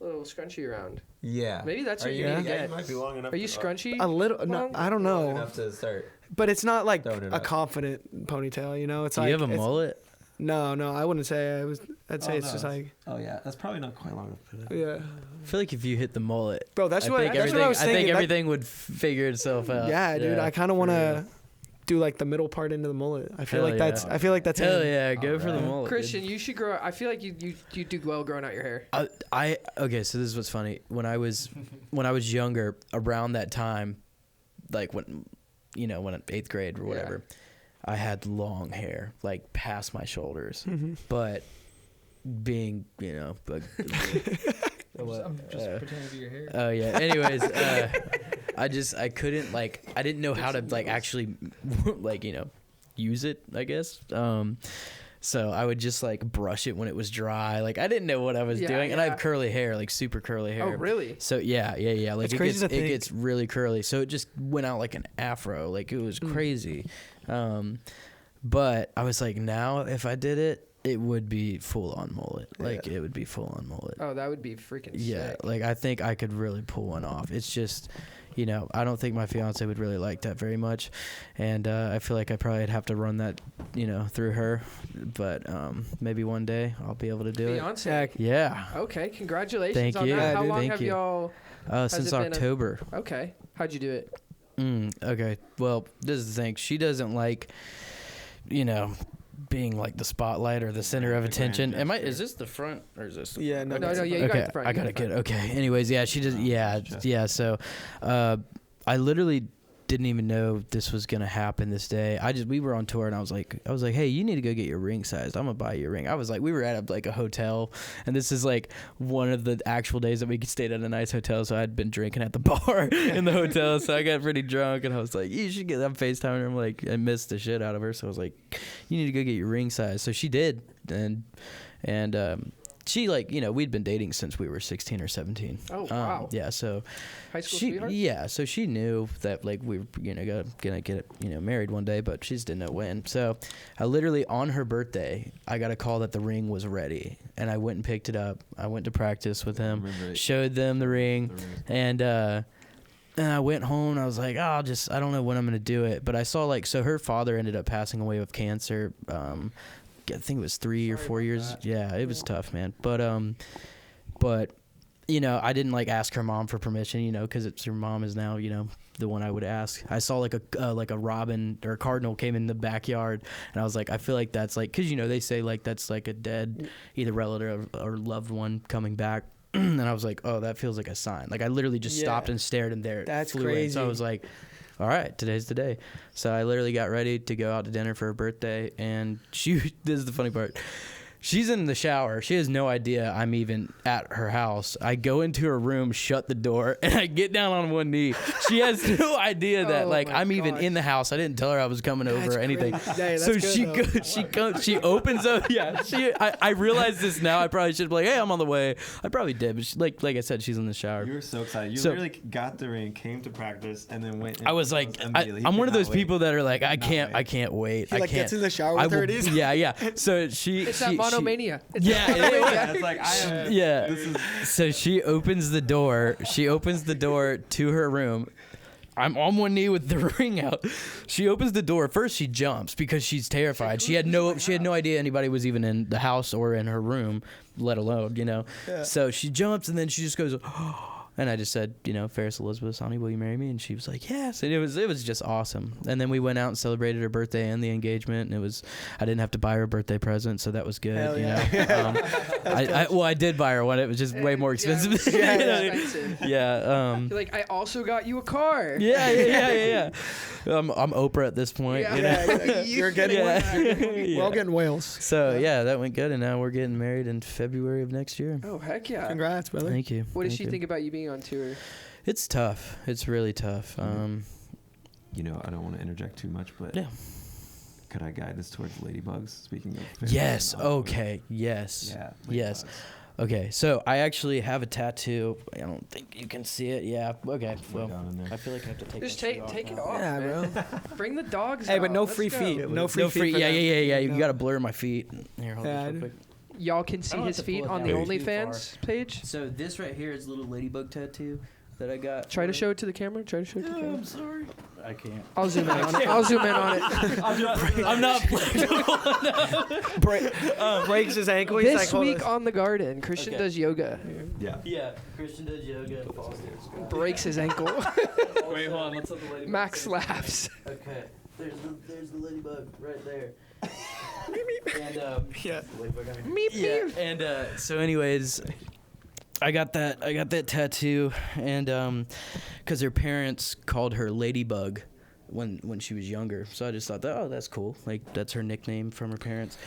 little scrunchie around. Yeah. Maybe that's Are what you you need to yeah, get. you might be long enough. Are you to- scrunchy? A little, no, long? I don't long know. enough to start. But it's not like Throwing it a up. confident ponytail, you know? It's Do like, you have a it's- mullet? No, I wouldn't say I'd say Oh, it's no, just like, Oh yeah, that's probably not quite long enough for that. yeah. I feel like if you hit the mullet, Bro, that's I what think I was I thinking. think That- everything would figure itself out. yeah, dude, I kind of for want real. to do like the middle part into the mullet. I feel Hell like yeah. I feel like that's Hell in. yeah, go for the Alright. mullet. Christian, you should grow. I feel like you do well growing out your hair. Okay, so this is what's funny. When I was younger, around that time, like when in 8th grade or whatever, I had long hair, like past my shoulders. But being, I'm just pretending to be your hair. oh yeah. Anyways, I couldn't I didn't know how to actually use it, I guess. So I would just brush it when it was dry. Like I didn't know what I was doing, and I have curly hair, like super curly hair. Oh, really? So yeah. Like It's it crazy gets, to it think. gets really curly. So it just went out like an afro. Like it was crazy. But I was like, now if I did it, it would be full on mullet. Like it would be full on mullet. Oh, that would be freaking Yeah, sick. like I think I could really pull one off. It's just, I don't think my fiance would really like that very much, and I feel like I probably would have to run that, through her. But maybe one day I'll be able to do Beyonce. it. Yeah. Okay, congratulations Thank on you. that. How Dude, long thank have you. y'all? Since it been October. Okay, how'd you do it? Okay. Well, this is the thing. She doesn't like, being like the spotlight or the center of attention. Is this the front or is this? The Yeah, front? no, No, that's- yeah, you got Okay, the front. I you got got it the good. front. Okay. Anyways, yeah, she does. Yeah. So, I literally didn't even know this was gonna happen this day. We were on tour and I was like, hey, you need to go get your ring sized. I'm gonna buy you a ring. We were at a hotel, and this is one of the actual days that we stayed at a nice hotel. So I'd been drinking at the bar in the hotel, so I got pretty drunk, and I was like, you should get. I'm FaceTiming her. I'm like, I missed the shit out of her, so I was like, you need to go get your ring size. So she did, and she we'd been dating since we were 16 or 17. Oh, wow. Yeah, so High school she sweetheart? so she knew that we were gonna get married one day, but she just didn't know when. So I literally on her birthday I got a call that the ring was ready, and I went and picked it up. I went to practice with him, showed them the ring, and I went home and I was like, I don't know when I'm gonna do it. But I saw so her father ended up passing away of cancer. I think it was 3 or 4 years. that. Yeah, it was tough, man. But I didn't ask her mom for permission, because her mom is now, the one I would ask. I saw a robin or a cardinal came in the backyard, and I was like, I feel like that's because they say that's a dead either relative or loved one coming back. And I was like, oh, that feels like a sign. I literally just stopped and stared, and there it That's flew in. crazy. So I was like, all right, today's the day. So I literally got ready to go out to dinner for her birthday, and this is the funny part. She's in the shower. She has no idea I'm even at her house. I go into her room, shut the door, and I get down on one knee. She has no idea that Oh my I'm even gosh. in the house. I didn't tell her I was coming over or anything. Yeah, So that's she good, though. she opens up. Yeah, I realize this now. I probably should be like, hey, I'm on the way. I probably did, but like I said, she's in the shower. You were so excited. You So- literally got the ring, came to practice, and then went. And I was like, immediately. He I'm could one of not those wait. people that are like, I Not can't wait. wait. He I can't. gets in the shower I with her. will- And he's yeah. So It's that monomania. Yeah, Yeah, it's like I am. yeah. This is So she opens the door. She opens the door to her room, I'm on one knee with the ring out. She opens the door. First, she jumps because she's terrified. She had no idea anybody was even in the house or in her room, let alone, Yeah. So she jumps and then she just goes, and I just said, Ferris Elizabeth, honey, will you marry me? And she was like, yes. And it was just awesome. And then we went out and celebrated her birthday and the engagement. And I didn't have to buy her a birthday present, so that was good. Hell yeah. I did buy her one. It was just way more expensive. Expensive. Yeah. You're like, I also got you a car. Yeah. I'm Oprah at this point. Yeah. You're getting one. We're all getting whales. So yeah, that went good, and now we're getting married in February of next year. Oh heck yeah! Congrats, brother. Thank you. What does Thank she you. think about you being on tour? It's tough. It's really tough. I don't want to interject too much, but Yeah. could I guide us towards ladybugs? Speaking of Yes. Hollywood. Okay. Yes. Yeah. Yes. ladybugs. Okay. So I actually have a tattoo. I don't think you can see it. Yeah. Okay. We're Well, down in there. I feel like I have to take. Just my take shoe off take it now. off, Yeah, man. bro. Bring the dogs. Hey, but out. no Let's free go. feet. No free No feet. free. for Yeah. them. You No. gotta blur my feet. Here, hold Yeah, this I real do. quick. Y'all can see I don't his have to pull feet it on down the too OnlyFans page. So this right here is a little ladybug tattoo that I got. Try to show it to the camera. Try to show it to the camera. I'm sorry. I can't. I'll zoom in on it. I'll zoom in on it. I'm not flexible. Breaks his ankle. He's like, This hold week this. on the garden, Christian Okay. does yoga. Yeah. Yeah, Christian does yoga. Breaks his ankle. Wait, hold on. Let's have the ladybug. Max laughs. Okay, there's the ladybug right there. And Yeah. Meep yeah, meep. and so anyways, I got that tattoo, and because her parents called her Ladybug when she was younger, so I just thought that that's cool. Like that's her nickname from her parents.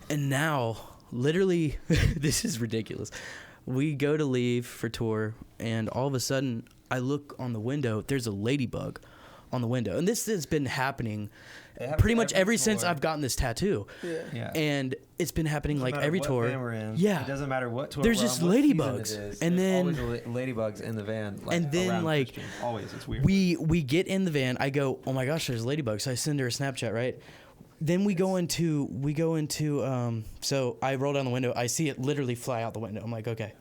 And now, literally, this is ridiculous. We go to leave for tour, and all of a sudden, I look on the window. There's a ladybug on the window, and this has been happening pretty much ever since I've gotten this tattoo. Yeah. And it's been happening Doesn't like matter every what tour. van we're in. Yeah. It doesn't matter what tour There's we're just on, what season ladybugs. it is. And There's then- always ladybugs in the van. Like, And then, around like, Christian. Always, it's weird. We get in the van. I go, oh my gosh, there's ladybugs. So I send her a Snapchat, right? Then we go into so I roll down the window. I see it literally fly out the window. I'm like, okay.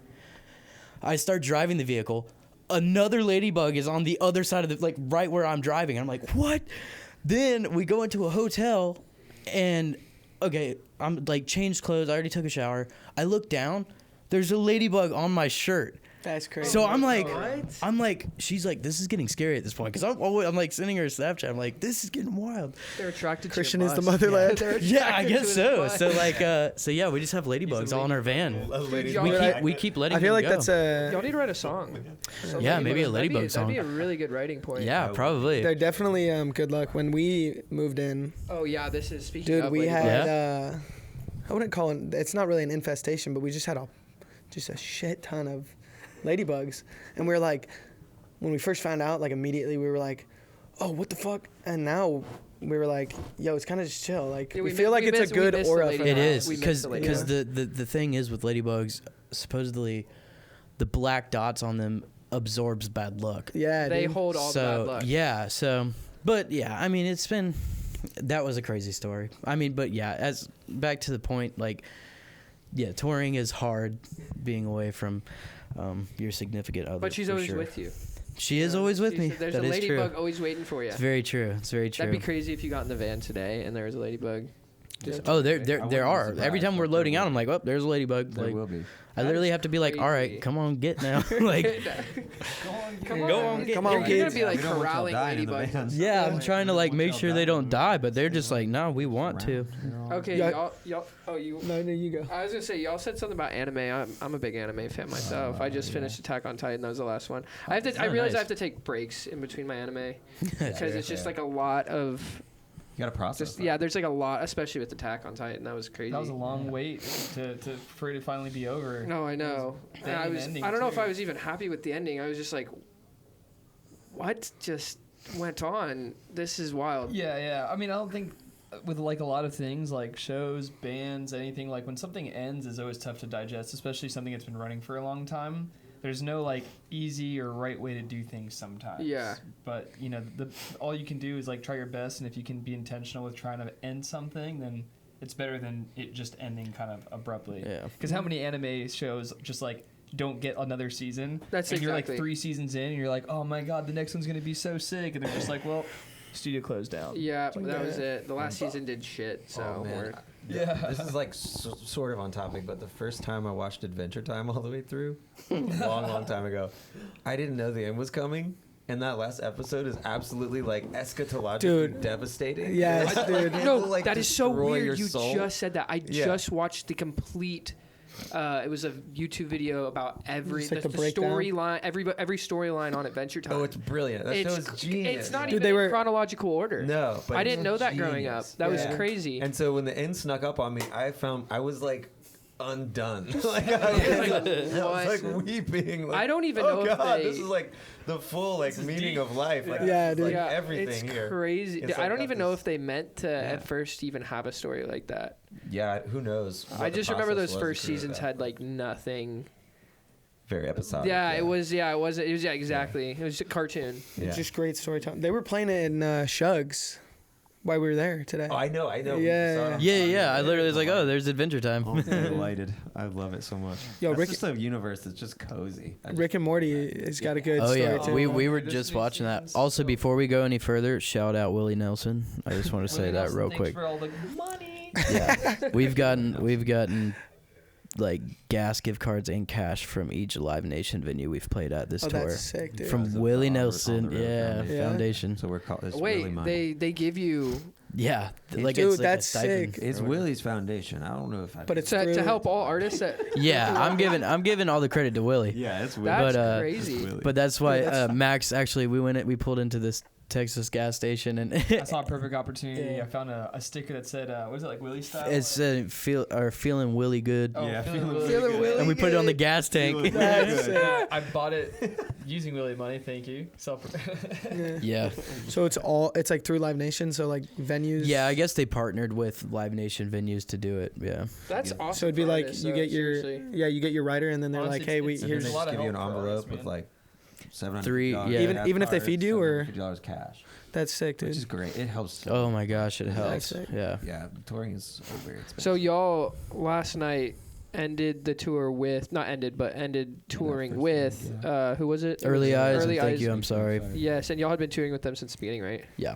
I start driving the vehicle. Another ladybug is on the other side of the, like right where I'm driving. I'm like, what? Then we go into a hotel, and okay, I'm like changed clothes. I already took a shower. I look down. There's a ladybug on my shirt. That's crazy. So I'm like, she's like, this is getting scary at this point because I'm like sending her a Snapchat. I'm like, this is getting wild. They're attracted Christian to is your the bus. motherland. They're Yeah, I attracted guess to his so. bus. So like, so yeah, we just have ladybugs all in our van. Y'all- We keep letting. I feel them like go. that's a. Y'all need to write a song. Yeah, maybe a ladybug That'd song. be a really good writing point. Yeah, probably. They're definitely good luck. When we moved in, Oh yeah, this is speaking dude, of we ladybugs. had I wouldn't call it. It's not really an infestation, but we just had a shit ton of ladybugs, and we were like, when we first found out, like immediately we were like, oh, what the fuck? And now we were like, yo, it's kind of just chill. Like Yeah, we feel like it's a good aura. From It that. is We miss because the the thing is with ladybugs, supposedly, the black dots on them absorbs bad luck. Yeah, They dude. hold all the bad luck. Yeah, so but yeah, I mean it's been that was a crazy story. I mean, but yeah, as back to the point, like yeah, touring is hard being away from your significant other. But she's for always sure. with you. She is always with me. There's That a is ladybug true. always waiting for you. It's very true. It's very true. That'd be crazy if you got in the van today and there was a ladybug. Just Oh, there I there wouldn't be are. surprised, Every time but we're there loading will out, I'm be. like, oh, there's a ladybug. There Like, will be. I That literally is have to be like, all crazy. right, come on, get now. Like, Come Go on, get Come on, You're kids. gonna be like We don't want y'all corralling dying in the ladybugs. van. yeah, I'm trying to like make sure they don't die, but they're just Like, like, no, we want to. Okay, Yeah. y'all. Oh, you. No, you go. I was gonna say y'all said something about anime. I'm a big anime fan myself. I just finished Attack on Titan. That was the last one. I realize nice. I have to take breaks in between my anime because Yeah. it's just like a lot of You gotta process. just there's like a lot, especially with Attack on Titan. That was crazy. That was a long wait for it to finally be over. No, I know. And Dang I was. ending, I don't know if too. I was even happy with the ending. I was just like, what just went on? This is wild. Yeah. I mean, I don't think with like a lot of things like shows, bands, anything, like when something ends is always tough to digest, especially something that's been running for a long time. There's no like easy or right way to do things sometimes. Yeah. But you know, all you can do is like try your best, and if you can be intentional with trying to end something, then it's better than it just ending kind of abruptly. Yeah. Because how many anime shows just like don't get another season. That's and you're exactly. like 3 seasons in, and you're like, oh my god, the next one's gonna be so sick, and they're just like, well, studio closed down. Yeah, that was it. The last season did shit. So Oh, man. we're- Yeah. This is like sort of on topic, but the first time I watched Adventure Time all the way through, long time ago, I didn't know the end was coming. And that last episode is absolutely like eschatologically Dude. devastating. Yes, dude. It'll, No, like, that is so destroy weird. your You soul. just said that. I Yeah. just watched the complete. It was a YouTube video about every Just like the the breakdown? storyline, every storyline on Adventure Time. Oh, it's brilliant. That show is genius. It's not Dude, even they in were- chronological order. No, but I it's didn't know that growing up. genius. That was Yeah. crazy. And so when the end snuck up on me, I was like undone. Like I was like weeping. Like, I don't even oh know if God, they- this is like the full like meaning of life. Like, Yeah, it's dude. like Yeah, everything it's here. crazy. It's I like don't got even know this- if they meant to at first even have a story like that. Yeah, who knows? I what the just remember process those was to first create seasons that. had like nothing. Very episodic. Yeah, it was. Yeah, it was. It was. Yeah, exactly. It was a cartoon. Yeah. It's just great storytelling. They were playing it in Shugs while we were there today. Oh, I know. Yeah. We saw it on Yeah. I Sunday. literally was like, oh, there's Adventure Time. I'm delighted. I love it so much. Yo, That's Rick- just a universe that's just cozy. Rick and Morty has got a good Oh story yeah, too. we were This just new watching that. season's Also, so before we go any further, shout out Willie Nelson. I just want to say that real quick. For all the money. Yeah, we've gotten like gas gift cards and cash from each Live Nation venue we've played at this Oh, tour. that's sick, dude. From Because of Willie the Nelson, On the Road yeah, Foundation. Foundation. So we're called. It's Wait, really money. they give you Yeah, like Dude, it's like that's a stipend. sick. It's Willie's foundation. I don't know if I. But it's to through- help all artists. That Yeah, I'm giving all the credit to Willie. Yeah, it's Willie. that's But, crazy. It's Willie. But that's why Max actually we pulled into this Texas gas station and I saw a perfect opportunity. Yeah. I found a sticker that said, what is it, like Willie style? it's feeling Willie good, Oh, Yeah, feeling feeling Willie Feeling good. Willie and we put it on the gas tank. Feeling That's good. sick. I bought it using Willie money. Thank you. Yeah. Yeah. So it's like through Live Nation. So like venues. Yeah, I guess they partnered with Live Nation venues to do it. Yeah. That's awesome. So it'd be for like artists, you though, get your seriously. you get your writer, and then they're Honestly, like, hey, we it's- And then here's they a lot just of give you an help for artists, envelope with man. like $700. Three- yeah. Even if they feed you, or- $750 cash, that's sick, dude. which is great. It helps. so Oh much. my gosh, it That's helps. sick. Yeah. Yeah, touring is so very expensive. So y'all last night ended the tour with ended touring first with night, who was it? Early Eyes. Early and thank Eyes. you. I'm sorry. Yes, and y'all had been touring with them since the beginning, right? Yeah.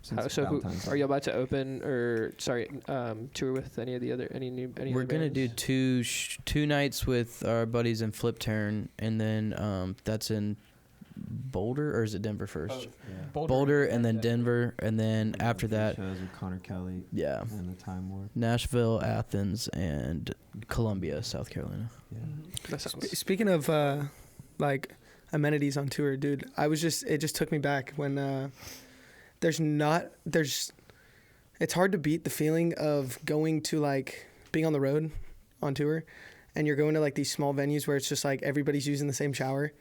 Since So Valentine's are Day. you about to open or tour with any We're other gonna do bands? two nights with our buddies in Flip Turn, and then that's in Boulder, or is it Denver first? Boulder, and then Denver, and then after that, shows with Connor Kelly yeah, and the Time Warp. Nashville, Athens, and Columbia, South Carolina. Yeah. That sounds Speaking of like amenities on tour, dude, it just took me back when it's hard to beat the feeling of going to like being on the road on tour, and you're going to like these small venues where it's just like everybody's using the same shower,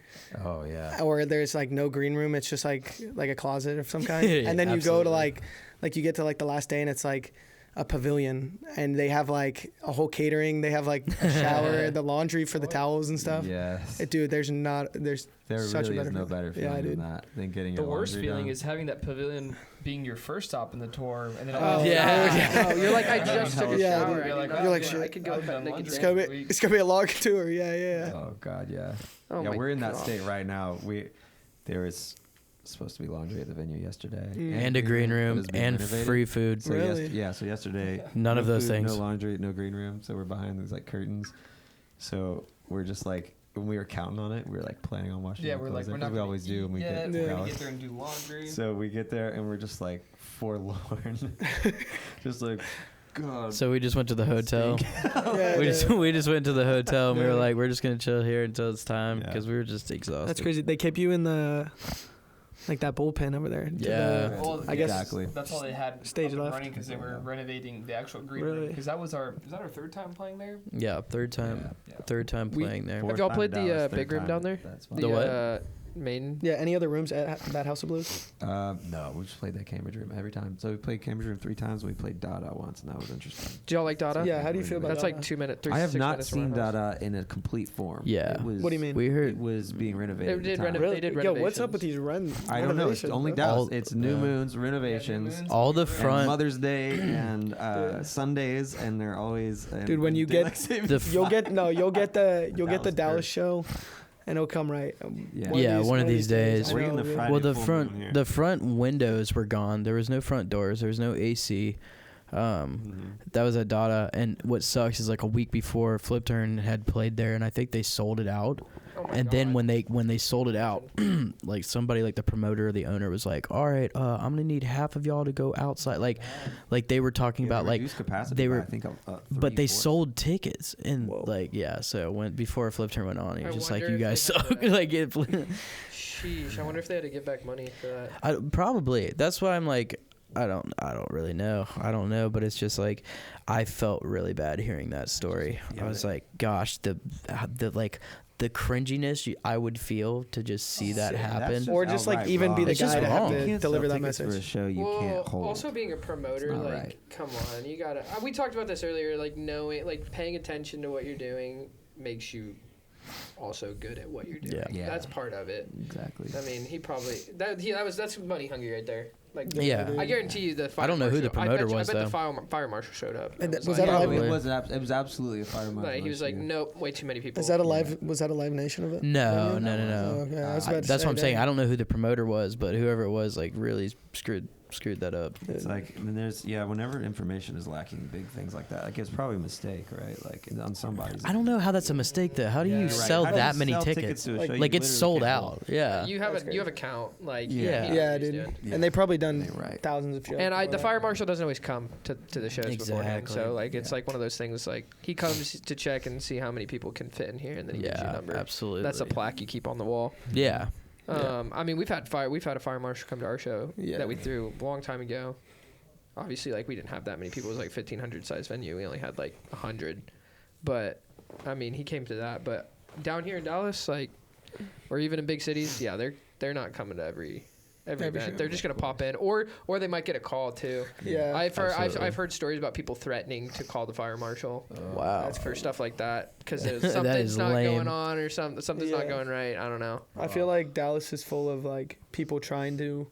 Oh yeah. or there's like no green room, it's just like a closet of some kind. Yeah, And then you go to absolutely. like you get to like the last day and it's like a pavilion, and they have like a whole catering, they have like a shower, the laundry for the towels and stuff. Yes. Dude, there's There such a really is better no feeling. better Yeah, feeling dude. than that than getting The your worst laundry feeling done. is having that pavilion being your first stop in the tour, and then Oh, yeah. Oh, you're like, I just took a Yeah, shower. dude. I You're like, didn't oh, know. like, I shit. could go I've cut done naked laundry. It's drink. gonna be a long tour. Yeah. Oh God, yeah. Oh Yeah, my we're in that gosh. state right now. There was supposed to be laundry at the venue yesterday, And a green but room, it's being and renovated. free food. So Really? so yesterday, None no of those food, things. no laundry, no green room. So we're behind these like curtains. So we're just like, when we were counting on it, we were like planning on washing. Yeah, our we're clothes like, we're in, not 'cause we gonna always do when we eat get yet, to we're Dallas. gonna get there and do laundry. So we get there and we're just like forlorn, just like, God. So we just went to the hotel. Yeah, we dude. just went to the hotel, and we were Yeah. like, we're just gonna chill here until it's time Yeah. because we were just exhausted. That's crazy. They kept you in the like that bullpen over there. to Yeah. the- Well, I guess Exactly. that's all they had Stage up and left. running because they were renovating the actual green Really? room. Because is that our third time playing there? Yeah, third time Yeah. playing there. Have y'all played the big room down there? That's The The what? main? Yeah. Any other rooms at that House of Blues? No, we just played that Cambridge room every time. So we played Cambridge room 3 times. And we played Dada once, and that was interesting. Do y'all like Dada? Yeah. How do you feel about That's Dada? like 2 minutes. I have 6 not minutes from seen our house. Dada in a complete form. Yeah. It was, What do you mean? We It heard was being renovated. They did at the time. renovate. They did Yo, what's up renovations. with these I don't know. It's renovations, only bro? Dallas. It's new moons, renovations, all the and front. Mother's Day, and Sundays, and they're always. Dude, when you daylight get savings the you'll get the Dallas Dallas show, and it'll come right. Yeah. One of these days. We're getting the Friday Well, the full front moon here. the front windows were gone. There was no front doors. There was no AC. That was at Dada, and what sucks is like a week before Flip Turn had played there, and I think they sold it out. Oh my And God. then when they sold it out, like somebody like the promoter or the owner was like, "All right, I'm gonna need half of y'all to go outside." Like they were talking about like reduced capacity they by, were, I think, but they 3/4. sold tickets and Whoa. like yeah. So when before Flip Turn went on, he I was just like, wonder "You if guys they had suck." to- Like it. Sheesh. I wonder if they had to give back money for that. Probably. That's why I'm like, I don't really know. I don't know, but it's just like I felt really bad hearing that story. Yeah, I was like, gosh, the like the cringiness I would feel to just see that happen. Or just like outright even be wrong. the It's just guy to have wrong. You to can't deliver sell that tickets message. for a show you well, can't hold. also being a promoter, not like, right. come on, you gotta. We talked about this earlier. Like knowing, like paying attention to what you're doing makes you also good at what you're doing. Yeah. That's part of it. Exactly. I mean, he probably that's money hungry right there. Like, Yeah. I guarantee you the fire I don't know who the marshal- promoter I bet, was, I bet though. the fire marshal showed up. And was was like, that a Yeah, live- it was absolutely a fire marshal. Like, he was like, nope, way too many people. Is that a live? Was that a Live Nation event? No. Oh, okay. I was about to That's say, what I'm saying. dang. I don't know who the promoter was, but whoever it was, like, really screwed that up. It's like, I mean, whenever information is lacking, big things like that, like it's probably a mistake, right? Like on somebody's. I don't know how that's a mistake though. How do you Right. sell How do you that many sell tickets? to a show you Like it's literally sold can't out. hold? Yeah. You have That's a account, like Yeah. he Yeah, knows dude. he's doing. Yeah. And they probably done Right. thousands of shows. And the before fire that. marshal doesn't always come to the shows beforehand, Exactly. so like it's like one of those things. Like he comes to check and see how many people can fit in here, and then he gives you a Yeah, number. absolutely. That's a plaque you keep on the wall. Yeah. I mean, we've had a fire marshal come to our show Yeah. that we threw a long time ago. Obviously, like we didn't have that many people. It was like 1,500 size venue. We only had like 100, but I mean, he came to that. But down here in Dallas, like, or even in big cities, yeah, they're not coming to every event. show. They're just gonna pop in, or they might get a call too. Yeah. I've heard stories about people threatening to call the fire marshal. Wow. That's for stuff like that because That something's is not lame. going on or something's not Yeah. going right. I don't know. I feel like Dallas is full of like people trying to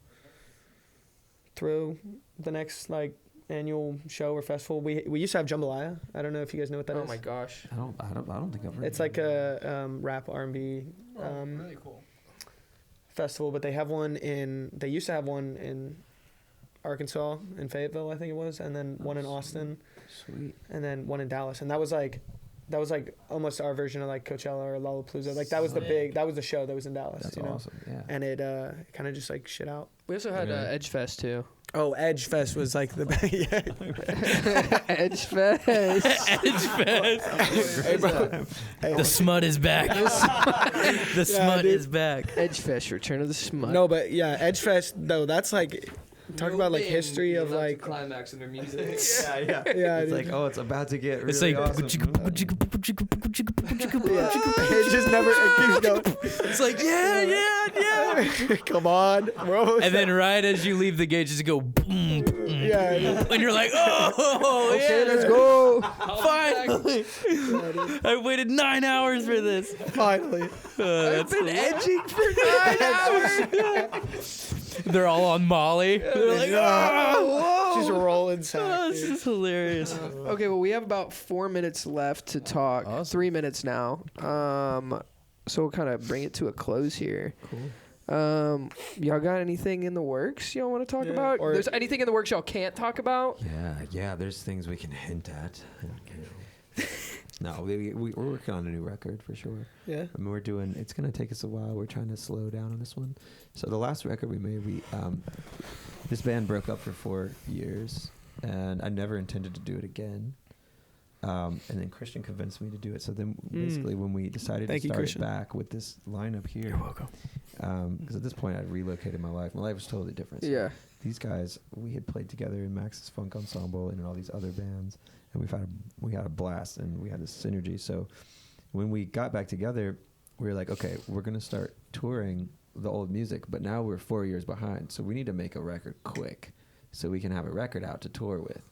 throw the next like annual show or festival. We used to have jambalaya. I don't know if you guys know what that is. Oh my gosh. I don't think I've heard. It's of like it. a rap R&B Really cool. festival, but they used to have one in Arkansas, in Fayetteville, I think it was, and then one in Austin, Sweet. and then one in Dallas, and that was like almost our version of like Coachella or Lollapalooza. Like that was the show that was in Dallas. That's you know? awesome. Yeah. And it kind of just like shit out. We also had Really? Edge Fest too. Oh, Edge Fest was like the Edge Fest. Hey, bro. Hey, The smut is back. The smut dude. is back. Edge Fest, Return of the Smut. no, but yeah, Edge Fest though. That's like talk about like history of like climax in their music. Yeah. yeah, It's dude. like, oh, it's about to get really It's like awesome. Yeah. It just never it keeps going. it's like yeah. Come on, bro. And then right as you leave the gate, just go boom, boom, Yeah, yeah. and you're like, oh, Okay, yeah, let's go. finally. I waited 9 hours for this. Finally. I've been edging for 9 hours. They're all on Molly. They're like, oh, Just rolling sack. oh, this dude. is hilarious. Okay, well, we have about 4 minutes left to talk. Awesome. 3 minutes now. So we'll kind of bring it to a close here. Cool. Y'all got anything in the works y'all want to talk Yeah, about? or- There's anything in the works y'all can't talk about? Yeah. There's things we can hint at. No, we're working on a new record for sure. Yeah. I mean, it's going to take us a while. We're trying to slow down on this one. So the last record we made, this band broke up for 4 years, and I never intended to do it again. And then Christian convinced me to do it. So then basically when we decided Thank to you, start Christian. back with this lineup here. You're welcome. Because at this point I'd relocated my life. My life was totally different. So Yeah. these guys, we had played together in Max's Funk Ensemble and in all these other bands, and we had a blast and we had this synergy. So when we got back together, we were like, okay, we're gonna start touring the old music, but now we're 4 years behind. So we need to make a record quick so we can have a record out to tour with.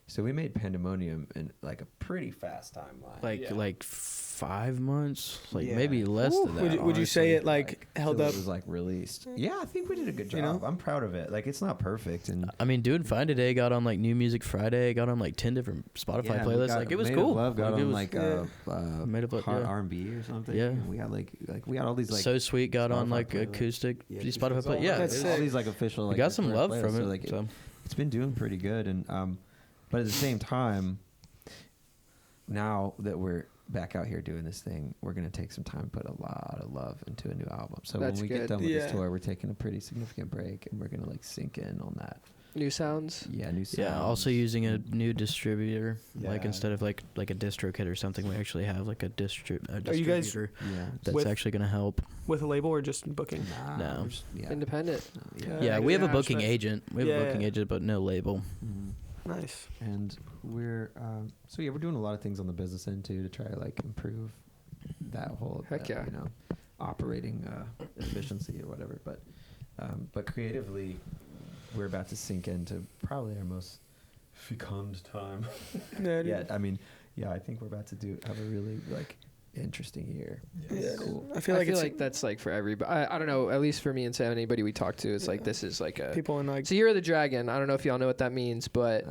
So we made Pandemonium in like a pretty fast timeline. Like 5 months, like Yeah. maybe less than that. Would you say honestly, it like held till up? It was like released. Yeah, I think we did a good job. You know? I'm proud of it. Like it's not perfect, and I mean, Doing Fine Today got on like New Music Friday, got on like 10 different Spotify yeah, we playlists. got Like it was Made of cool. Love got Like, it on was- like Made of Love, hot yeah. R&B or something. Yeah. And we got like we got all these like So Sweet got on Spotify like playlists. acoustic Yeah, Spotify play. Yeah, That's it sick. all these like official. we Like, got some recorded love playlists, from it. so, like, so. it's been doing pretty good, and but at the same time, now that we're back out here doing this thing, we're gonna take some time to put a lot of love into a new album. So That's when we good. get done with Yeah. this tour, we're taking a pretty significant break, and we're gonna like sink in on that. New sounds. Yeah, new sounds. Yeah, also using a new distributor. Like Yeah. instead of like a DistroKid or something, we actually have like a distributor you guys- Yeah. that's With- actually going to help. With a label or just booking? No. we're just- yeah. Independent. Yeah. Yeah, we have a yeah, booking respect. agent. We have Yeah, a booking yeah. agent, but no label. Mhm. Nice. And we're so yeah, we're doing a lot of things on the business end too to try to like improve that whole Heck yeah. you know, operating efficiency or whatever. But creatively, we're about to sink into probably our most fecund time. Yeah, dude. Yeah, I mean, yeah, I think we're about to have a really like interesting year. Yeah, Cool. I feel like that's like for everybody. I don't know. At least for me and Sam, anybody we talk to, it's like Yeah. this is like a. people in like It's the Year of the Dragon. I don't know if y'all know what that means, but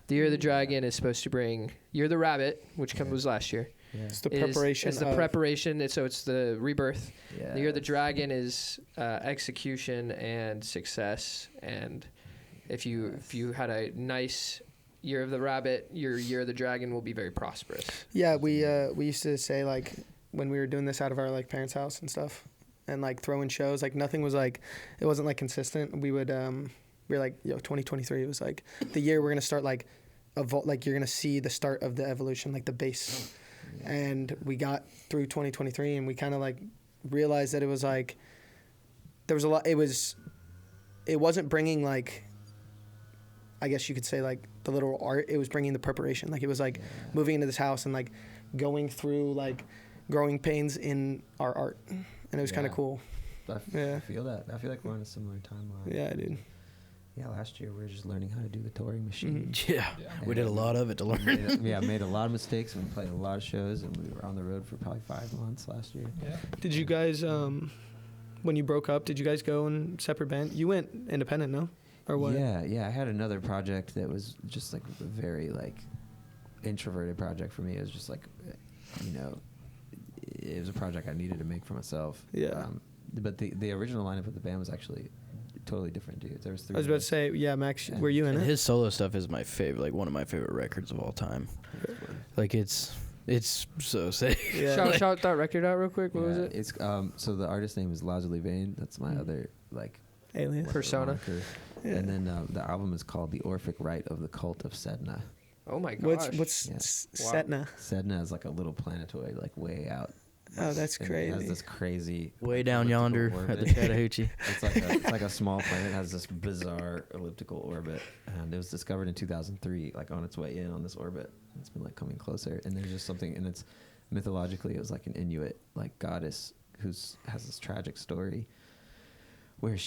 the Year of the Dragon is supposed to bring Year of the Rabbit, which was last year. Yeah. it's the is- preparation. It's the of- preparation. So it's the rebirth. Yeah. The Year of the Dragon is execution and success. And if you had a nice Year of the Rabbit, your Year of the Dragon will be very prosperous. Yeah, we used to say like when we were doing this out of our like parents' house and stuff, and like throwing shows, like nothing was like, it wasn't like consistent. We would we were like, 2023 was like the year we're gonna start like like you're gonna see the start of the evolution, like the base. And we got through 2023 and we kind of like realized that it was like there was a lot. It wasn't bringing like, I guess you could say like the literal art. It was bringing the preparation. Like it was like moving into this house and like going through like growing pains in our art, and it was kind of Yeah. cool. I feel that. I feel like we're on a similar timeline. Yeah, dude. Yeah, last year we were just learning how to do the touring machine. Yeah, we did a lot of it to learn. Made a lot of mistakes and we played a lot of shows, and we were on the road for probably 5 months last year. Did you guys when you broke up? Did you guys go in separate band? You went independent, no? Or what? Yeah. I had another project that was just like a very like introverted project for me. It was just like, it was a project I needed to make for myself. Yeah. But the original lineup of the band was actually totally different dudes. There was 3. I was about to say, yeah, Max, were you in And it? his solo stuff is my favorite, like one of my favorite records of all time. Like it's so sick. Yeah. Shout that record out real quick. What was it? It's so the artist name is Lazuli Vane. That's my other like Alias. Persona. moniker. Yeah. And then the album is called The Orphic Rite of the Cult of Sedna. Oh my gosh. What's Yeah. Setna? Sedna is like a little planetoid, like way out. Oh, that's And It has crazy. this crazy Way down elliptical yonder at orbit. the Chattahoochee. It's like a small planet. It has this bizarre elliptical orbit, and it was discovered in 2003, like on its way in on this orbit. It's been like coming closer, and there's just something, and it's mythologically it was like an Inuit like goddess has this tragic story where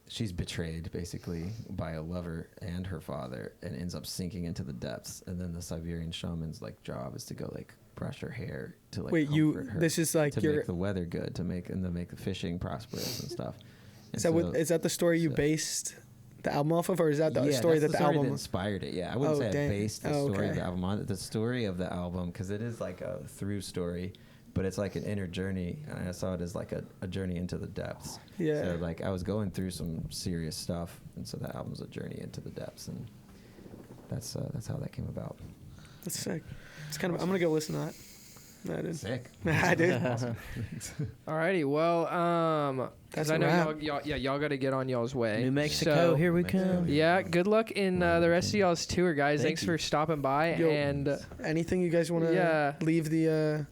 she's betrayed basically by a lover and her father, and ends up sinking into the depths. And then the Siberian shaman's like job is to go like brush her hair to like Wait, comfort her, this is like to your, make the weather good, to make the fishing prosperous and stuff. is that the story you so- based the album off of, or is that the yeah, story that's that the story album inspired it? Yeah, I wouldn't Oh, say I dang. based the Oh, story of okay. the album on it. The story of the album, because it is like a through story, but it's like an inner journey, and I saw it as like a journey into the depths. Yeah. So like I was going through some serious stuff, and so that album's a journey into the depths, and that's how that came about. That's sick. It's kind of. I'm gonna go listen to that. That is Sick. I did. Alrighty, well, That's I a know wrap. y'all got to get on y'all's way. New Mexico, So, here we Mexico. come. Yeah, good luck in the rest of y'all's tour, guys. Thank Thanks you. for stopping by. Yo, And Anything you guys want to Yeah. leave the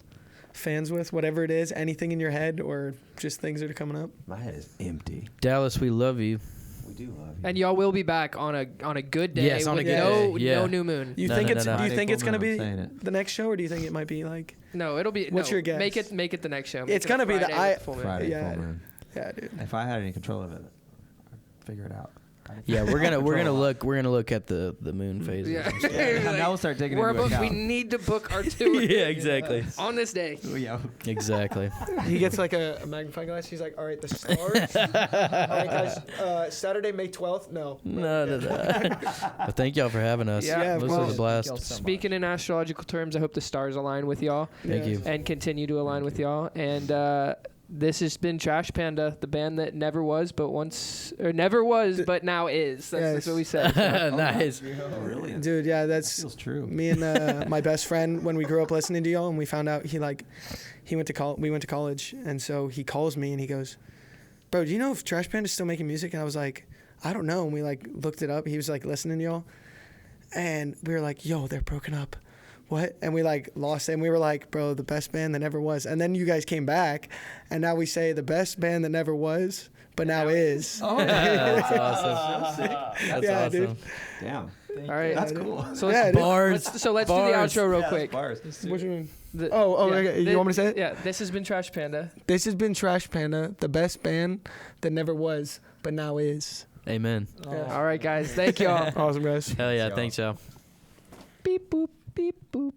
fans with, whatever it is, anything in your head or just things that are coming up? My head is empty. Dallas, we love you. We do love you. and y'all will be back on a good day. Yes, on a with good no, day, yeah. no new moon. You No, think no, it's? no, no. Do you think it's gonna Friday be full moon, I'm saying it. the next show, or do you think it might be like? No, it'll be. What's no, your guess? Make it the next show. Make It's it a gonna be the Friday with full moon. Friday Yeah. full moon. Yeah, dude. If I had any control of it, I'd figure it out. Yeah, we're gonna look at the moon phases. Yeah. and stuff. And now we'll start taking into account. We need to book our tour. Yeah, exactly. On this day. Yeah. Exactly. He gets like a magnifying glass. He's like, all right, the stars. All right, guys. Saturday, May 12th. No. No. Well, thank y'all for having us. Yeah, This was a blast. Speaking in astrological terms, I hope the stars align with y'all. Thank you. And continue to align with y'all. And this has been Trash Panda, the band that never was, but now is. That's what we said. Nice. Brilliant. Dude, yeah, That that's feels true. me and my best friend when we grew up listening to y'all, and we found out we went to college, and so he calls me and he goes, "Bro, do you know if Trash Panda is still making music?" And I was like, "I don't know." And we like looked it up. He was like listening to y'all, and we were like, "Yo, they're broken up." What? And we like lost it, and we were like, "Bro, the best band that never was." And then you guys came back, and now we say the best band that never was, but now is. Oh, that's awesome. That's yeah, awesome. dude. Damn. All right. That's cool. So Yeah, let's, dude. Bars. let's do the outro real quick. Bars. What you mean? The- Okay. You want me to say it? Yeah, this has been Trash Panda. This has been Trash Panda, the best band that never was, but now is. Amen. All right, guys. Thank y'all. Awesome, guys. Hell yeah. Thanks, y'all. Beep, boop, beep, boop.